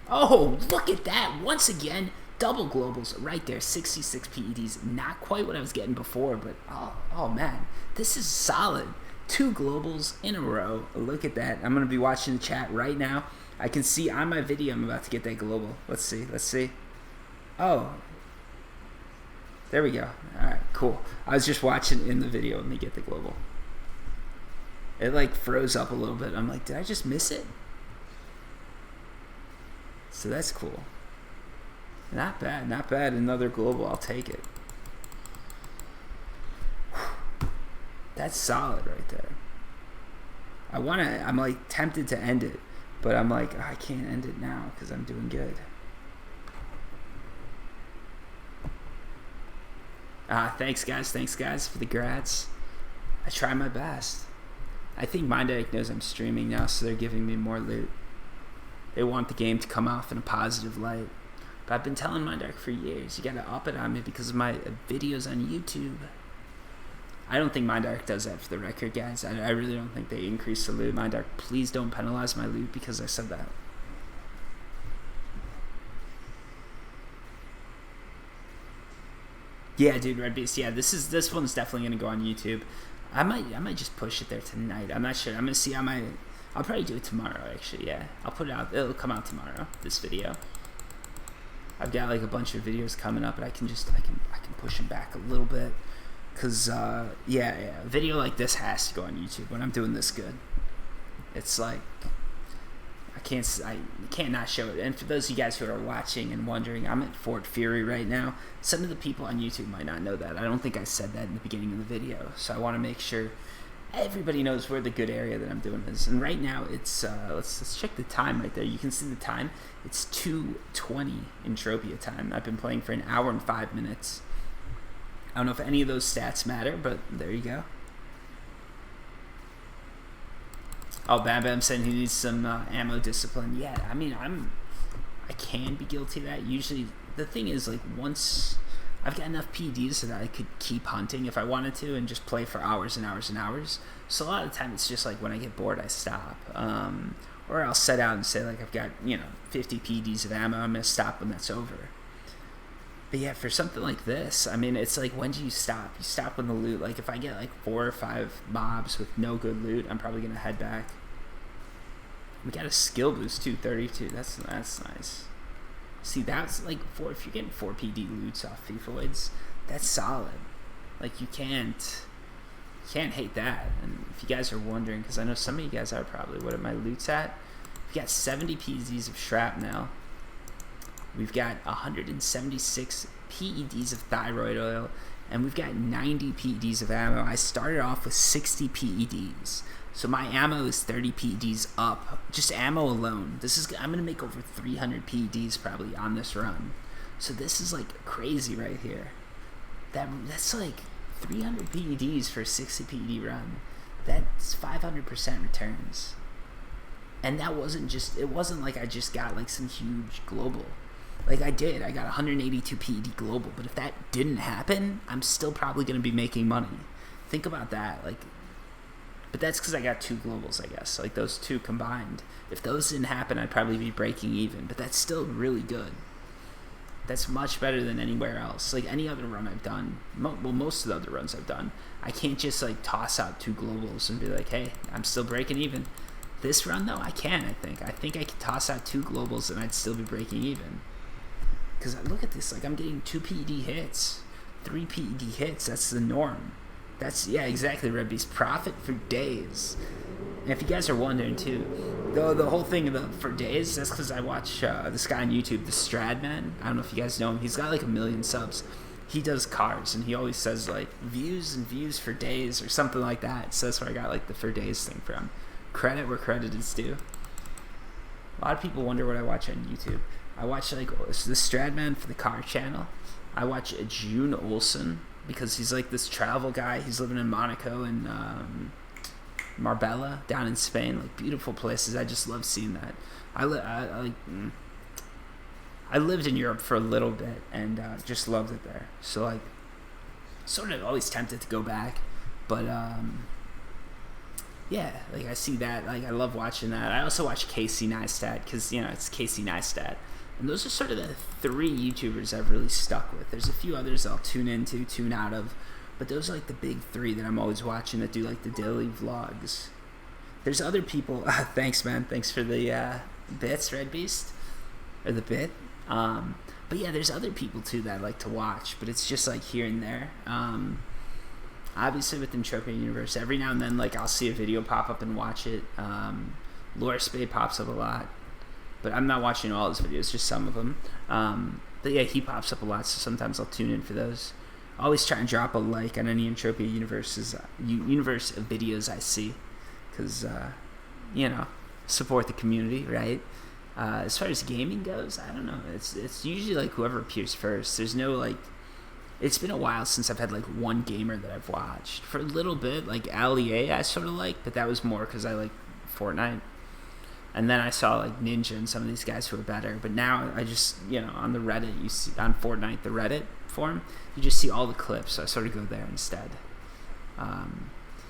Oh, look at that! Once again, double globals right there. 66 PEDs. Not quite what I was getting before, but oh man, this is solid. 2 globals in a row. Look at that. I'm gonna be watching the chat right now. I can see on my video I'm about to get that global. Let's see. Oh, there we go. All right, cool. I was just watching in the video and they get the global. It like froze up a little bit. I'm like, did I just miss it? So that's cool. Not bad, not bad. Another global, I'll take it. That's solid right there. I'm like tempted to end it, but I'm like, oh, I can't end it now because I'm doing good. Thanks guys for the grats. I try my best. I think Mindark knows I'm streaming now, so they're giving me more loot. They want the game to come off in a positive light. But I've been telling Mindark for years, you gotta up it on me because of my videos on YouTube. I don't think Mindark does that, for the record, guys. I really don't think they increase the loot. Mindark, please don't penalize my loot because I said that. Yeah, dude, Red Beast. Yeah, this one's definitely gonna go on YouTube. I might just push it there tonight. I'm not sure. I'm gonna see. I'll probably do it tomorrow. Actually, yeah. I'll put it out. It'll come out tomorrow. This video. I've got like a bunch of videos coming up, but I can push them back a little bit, cause yeah, a video like this has to go on YouTube when I'm doing this good. It's like I can't not show it. And for those of you guys who are watching and wondering, I'm at Fort Fury right now. Some of the people on YouTube might not know that. I don't think I said that in the beginning of the video, so I want to make sure everybody knows where the good area that I'm doing is. And right now it's let's check the time right there. You can see the time. It's 2:20 Entropia time. I've been playing for an hour and 5 minutes. I don't know if any of those stats matter, but there you go. Oh, Bam Bam saying he needs some ammo discipline. Yeah, I mean, I can be guilty of that. Usually, the thing is, like, once I've got enough PDs so that I could keep hunting if I wanted to and just play for hours and hours and hours. So a lot of the time, it's just like when I get bored, I stop. Or I'll set out and say, like, I've got, 50 PDs of ammo. I'm going to stop when that's over. But yeah, for something like this, I mean, it's like, when do you stop? You stop when the loot, like, if I get like 4 or 5 mobs with no good loot, I'm probably going to head back. We got a skill boost too, 32. That's nice. See, that's like if you're getting 4 PD loots off Feffoids, that's solid. Like, you can't hate that. And if you guys are wondering, because I know some of you guys are probably, what are my loots at? We got 70 PZs of shrapnel. We've got 176 PEDs of thyroid oil, and we've got 90 PEDs of ammo. I started off with 60 PEDs. So my ammo is 30 PEDs up. Just ammo alone. I'm going to make over 300 PEDs probably on this run. So this is like crazy right here. That's like 300 PEDs for a 60 PED run. That's 500% returns. And that it wasn't like I just got like some huge global. Like I got 182 PED global, but if that didn't happen, I'm still probably going to be making money. Think about that. Like, but that's because I got 2 globals, I guess. Like those 2 combined. If those didn't happen, I'd probably be breaking even, but that's still really good. That's much better than anywhere else. Like any other run I've done, most of the other runs I've done, I can't just like toss out 2 globals and be like, hey, I'm still breaking even. This run though, I can, I think I could toss out 2 globals and I'd still be breaking even. Because look at this, like I'm getting 2 PED hits, 3 PED hits, that's the norm. Yeah, exactly, Red Beast. Profit for days. And if you guys are wondering too, the whole thing for days, that's because I watch this guy on YouTube, the Stradman. I don't know if you guys know him. He's got like 1 million subs. He does cars, and he always says like views and views for days or something like that. So that's where I got like the for days thing from. Credit where credit is due. A lot of people wonder what I watch on YouTube. I watch like the Stradman for the car channel. I watch June Olsen because he's like this travel guy. He's living in Monaco and Marbella down in Spain, like beautiful places. I just love seeing that. I lived in Europe for a little bit and just loved it there. So like, sort of always tempted to go back, but yeah, like I see that. Like I love watching that. I also watch Casey Neistat because it's Casey Neistat, and those are sort of the 3 YouTubers I've really stuck with. There's a few others I'll tune into, tune out of. But those are like the big 3 that I'm always watching that do like the daily vlogs. There's other people. Thanks, man. Thanks for the bits, Red Beast, or the bit. But yeah, there's other people too that I like to watch, but it's just like here and there. Obviously with Entropia Universe, every now and then like I'll see a video pop up and watch it. Lore Spade pops up a lot, but I'm not watching all his videos, just some of them. But yeah, he pops up a lot, so sometimes I'll tune in for those. Always try and drop a like on any Entropia universe videos I see, because support the community, right? As far as gaming goes, I don't know. It's usually like whoever appears first. There's no like. It's been a while since I've had like one gamer that I've watched. For a little bit, like Allie I sort of like, but that was more because I like Fortnite. And then I saw like Ninja and some of these guys who are better. But now I just on the Reddit, you see on Fortnite, the Reddit forum, you just see all the clips. So I sort of go there instead.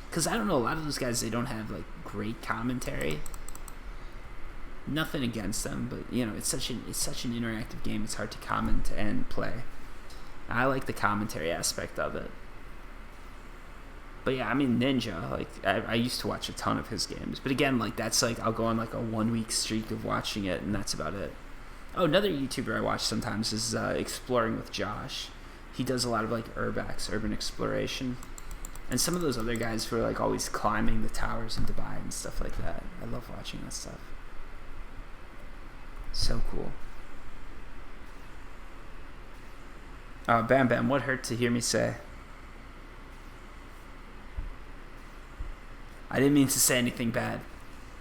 Because I don't know, a lot of those guys, they don't have like great commentary. Nothing against them, but it's such an interactive game. It's hard to comment and play. I like the commentary aspect of it. But yeah, I mean Ninja, like I used to watch a ton of his games. But again, like that's like I'll go on like a 1 week streak of watching it, and that's about it. Oh, another YouTuber I watch sometimes is Exploring with Josh. He does a lot of like urban exploration. And some of those other guys who are like always climbing the towers in Dubai and stuff like that. I love watching that stuff. So cool. Bam Bam, what hurt to hear me say? I didn't mean to say anything bad.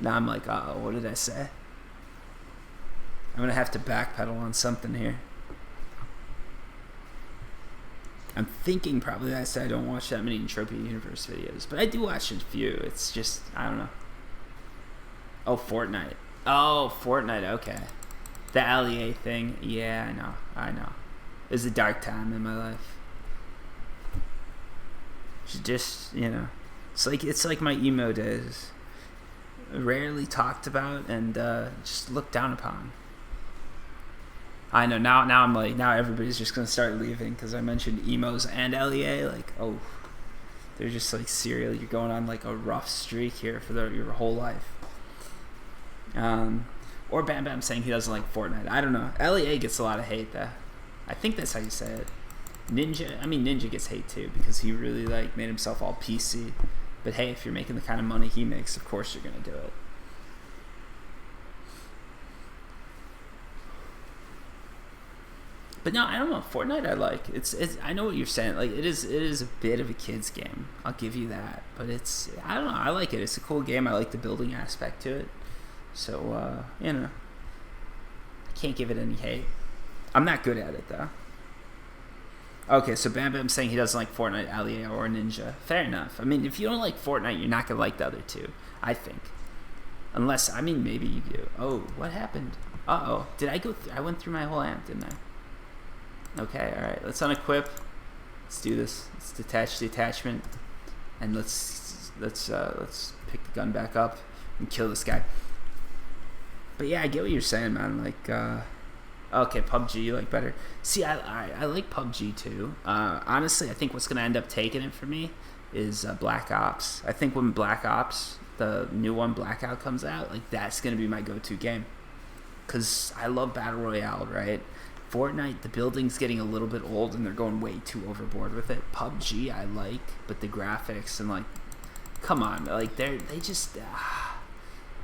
Now I'm like, uh-oh, what did I say? I'm going to have to backpedal on something here. I'm thinking probably that I said I don't watch that many Entropia Universe videos. But I do watch a few. It's just, I don't know. Oh, Fortnite. Oh, Fortnite, okay. The Allie thing. Yeah, I know. It was a dark time in my life. Just, it's like my emo days. Rarely talked about and just looked down upon. I know, now I'm like, now everybody's just going to start leaving because I mentioned emos and LEA. Like, oh, they're just like serial. You're going on like a rough streak here for your whole life. Or Bam Bam saying he doesn't like Fortnite. I don't know. LEA gets a lot of hate though. I think that's how you say it. Ninja gets hate too because he really like made himself all PC. But hey, if you're making the kind of money he makes, of course you're gonna do it. But no, I don't know. Fortnite I like. It's I know what you're saying. Like it is a bit of a kid's game. I'll give you that. But I don't know. I like it. It's a cool game. I like the building aspect to it. So you know, I can't give it any hate. I'm not good at it though. Okay, so Bam Bam's saying he doesn't like Fortnite, Aliyah, or Ninja. Fair enough. I mean, if you don't like Fortnite, you're not gonna like the other two. I think. Unless, I mean, maybe you do. Oh, what happened? Uh-oh. Did I go I went through my whole amp, didn't I? Okay, alright. Let's unequip. Let's do this. Let's detach the attachment. And let's pick the gun back up and kill this guy. But yeah, I get what you're saying, man. Like, okay, PUBG you like better. See, I like PUBG too. Honestly, I think what's going to end up taking it for me is Black Ops. I think when Black Ops, the new one, Blackout, comes out, like that's going to be my go-to game. Because I love Battle Royale, right? Fortnite, the building's getting a little bit old and they're going way too overboard with it. PUBG, I like, but the graphics and like, come on, like they just,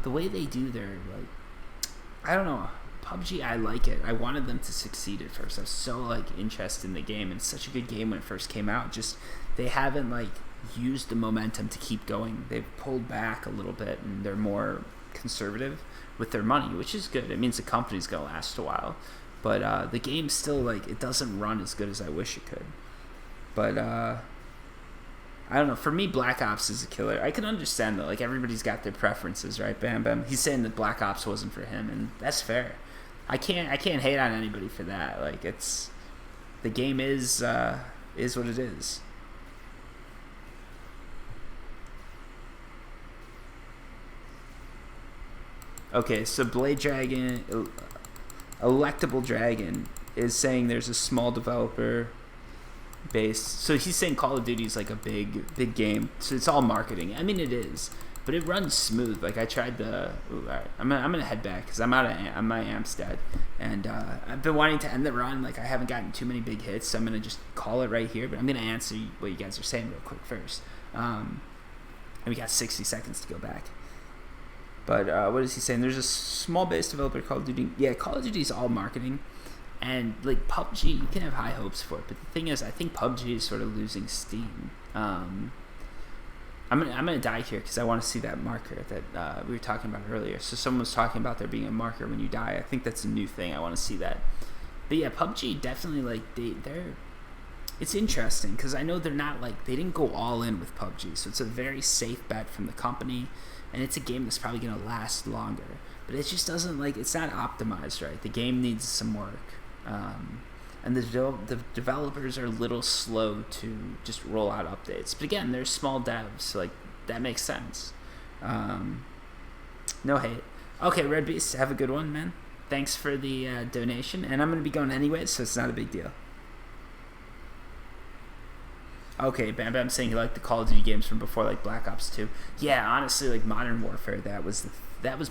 the way they do their, like, I don't know. PUBG, I like it. I wanted them to succeed at first. I was so like interested in the game, and it's such a good game when it first came out. Just they haven't like used the momentum to keep going. They've pulled back a little bit, and they're more conservative with their money, which is good. It means the company's gonna last a while. But the game still, like, it doesn't run as good as I wish it could. But I don't know. For me, Black Ops is a killer. I can understand that. Like, everybody's got their preferences, right? Bam Bam. He's saying that Black Ops wasn't for him, and that's fair. I can't hate on anybody for that. Like, it's the game is what it is. Okay, so Blade Dragon, Electable Dragon is saying there's a small developer base. So he's saying Call of Duty is like a big game. So it's all marketing. I mean, it is, but it runs smooth. Like I tried the. Ooh, all right, I'm gonna head back because I'm my amp's dead, and I've been wanting to end the run. Like I haven't gotten too many big hits, so I'm gonna just call it right here. But I'm gonna answer what you guys are saying real quick first. And we got 60 seconds to go back. But what is he saying? There's a small base developer, Call of Duty. Yeah, Call of Duty is all marketing. And, like, PUBG, you can have high hopes for it. But the thing is, I think PUBG is sort of losing steam. I'm gonna die here because I want to see that marker that we were talking about earlier. So someone was talking about there being a marker when you die. I think that's a new thing. I want to see that. But, yeah, PUBG definitely, like, they're... It's interesting because I know they're not, like... They didn't go all in with PUBG. So it's a very safe bet from the company. And it's a game that's probably going to last longer. But it just doesn't, like, it's not optimized right. The game needs some work. And the developers are a little slow to just roll out updates. But again, they're small devs. So, like, that makes sense. No hate. Okay, Red Beast, have a good one, man. Thanks for the donation. And I'm going to be going anyway, so it's not a big deal. Okay, Bam Bam saying he liked the Call of Duty games from before, like Black Ops 2. Yeah, honestly, like Modern Warfare, that was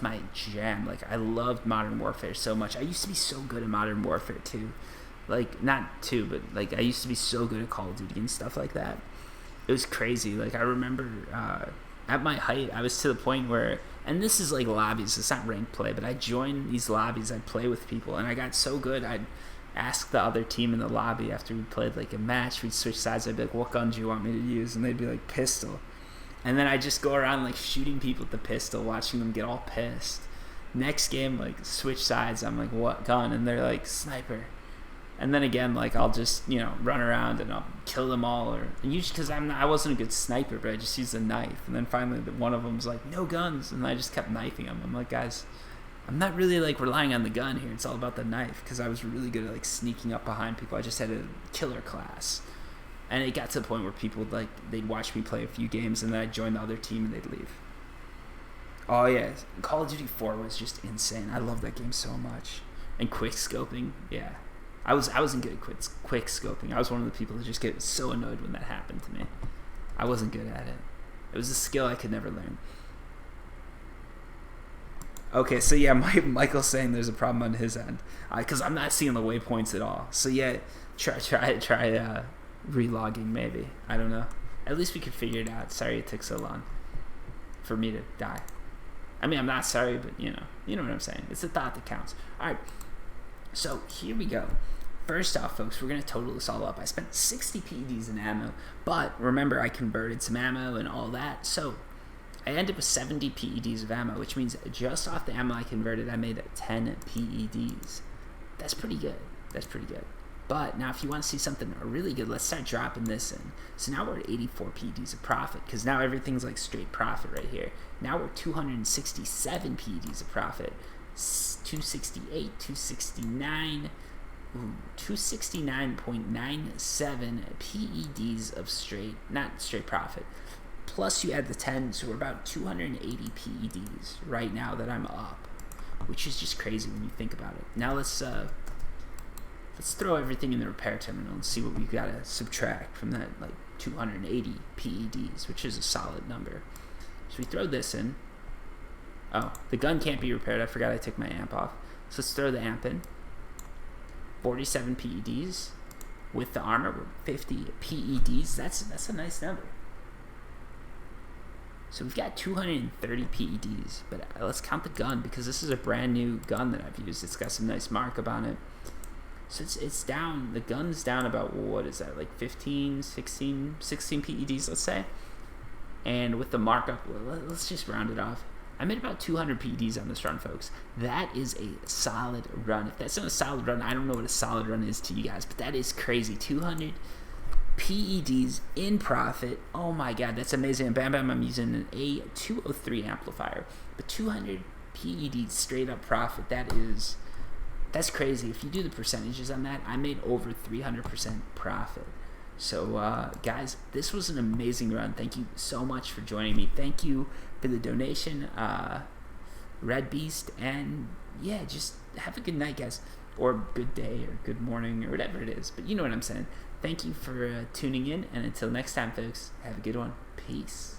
my jam. Like I loved Modern Warfare so much. I used to be so good at Modern Warfare 2. Like not 2, but like I used to be so good at Call of Duty and stuff like that. It was crazy. Like I remember at my height, I was to the point where, and this is like lobbies. It's not ranked play, but I joined these lobbies. I'd play with people, and I got so good. I'd ask the other team in the lobby after we played like a match. We'd switch sides. I'd be like, "What gun do you want me to use?" And they'd be like, "Pistol." And then I just go around like shooting people with the pistol, watching them get all pissed. Next game, like switch sides. I'm like, "What gun?" And they're like, "Sniper." And then again, like I'll just run around and I'll kill them all, or usually because I wasn't a good sniper, but I just used a knife. And then finally, one of them's like, "No guns," and I just kept knifing them. I'm like, guys, I'm not really like relying on the gun here. It's all about the knife, because I was really good at like sneaking up behind people. I just had a killer class, and it got to the point where people would like they'd watch me play a few games, and then I'd join the other team and they'd leave. Oh yeah, Call of Duty 4 was just insane. I love that game so much. And quick scoping, yeah, I wasn't good at quick scoping. I was one of the people that just get so annoyed when that happened to me. I wasn't good at it. It was a skill I could never learn. Okay, so yeah, Michael's saying there's a problem on his end because I'm not seeing the waypoints at all. So yeah, try relogging maybe. I don't know. At least we could figure it out. Sorry it took so long for me to die. I mean, I'm not sorry, but you know what I'm saying. It's the thought that counts. All right, so here we go. first off, folks, we're going to total this all up. I spent 60 PEDs in ammo, but remember I converted some ammo and all that, so I ended with 70 PEDs of ammo, which means just off the ammo I converted, I made 10 PEDs. That's pretty good. That's pretty good. But now if you want to see something really good, let's start dropping this in. So now we're at 84 PEDs of profit, because now everything's like straight profit right here. Now we're 267 PEDs of profit. 268, 269, 269.97 PEDs of not straight profit. Plus you add the 10, so we're about 280 PEDs right now that I'm up, which is just crazy when you think about it. Now let's throw everything in the repair terminal and see what we've got to subtract from that, like 280 PEDs, which is a solid number. So we throw this in. Oh, the gun can't be repaired. I forgot I took my amp off. So let's throw the amp in. 47 PEDs. With the armor, we're 50 PEDs. That's a nice number. So we've got 230 PEDs, but let's count the gun because this is a brand new gun that I've used. It's got some nice markup on it. So it's down, the gun's down about, what is that, like 15, 16 PEDs, let's say. And with the markup, let's just round it off. I made about 200 PEDs on this run, folks. That is a solid run. If that's not a solid run, I don't know what a solid run is to you guys, but that is crazy. 200 PEDs in profit. Oh my god, that's amazing. And bam, I'm using an A203 amplifier. But 200 PEDs straight up profit, that's crazy. If you do the percentages on that, I made over 300% profit. So, guys, this was an amazing run. Thank you so much for joining me. Thank you for the donation, Red Beast. And, yeah, just have a good night, guys. Or good day or good morning or whatever it is. But you know what I'm saying. Thank you for tuning in. And until next time, folks, have a good one. Peace.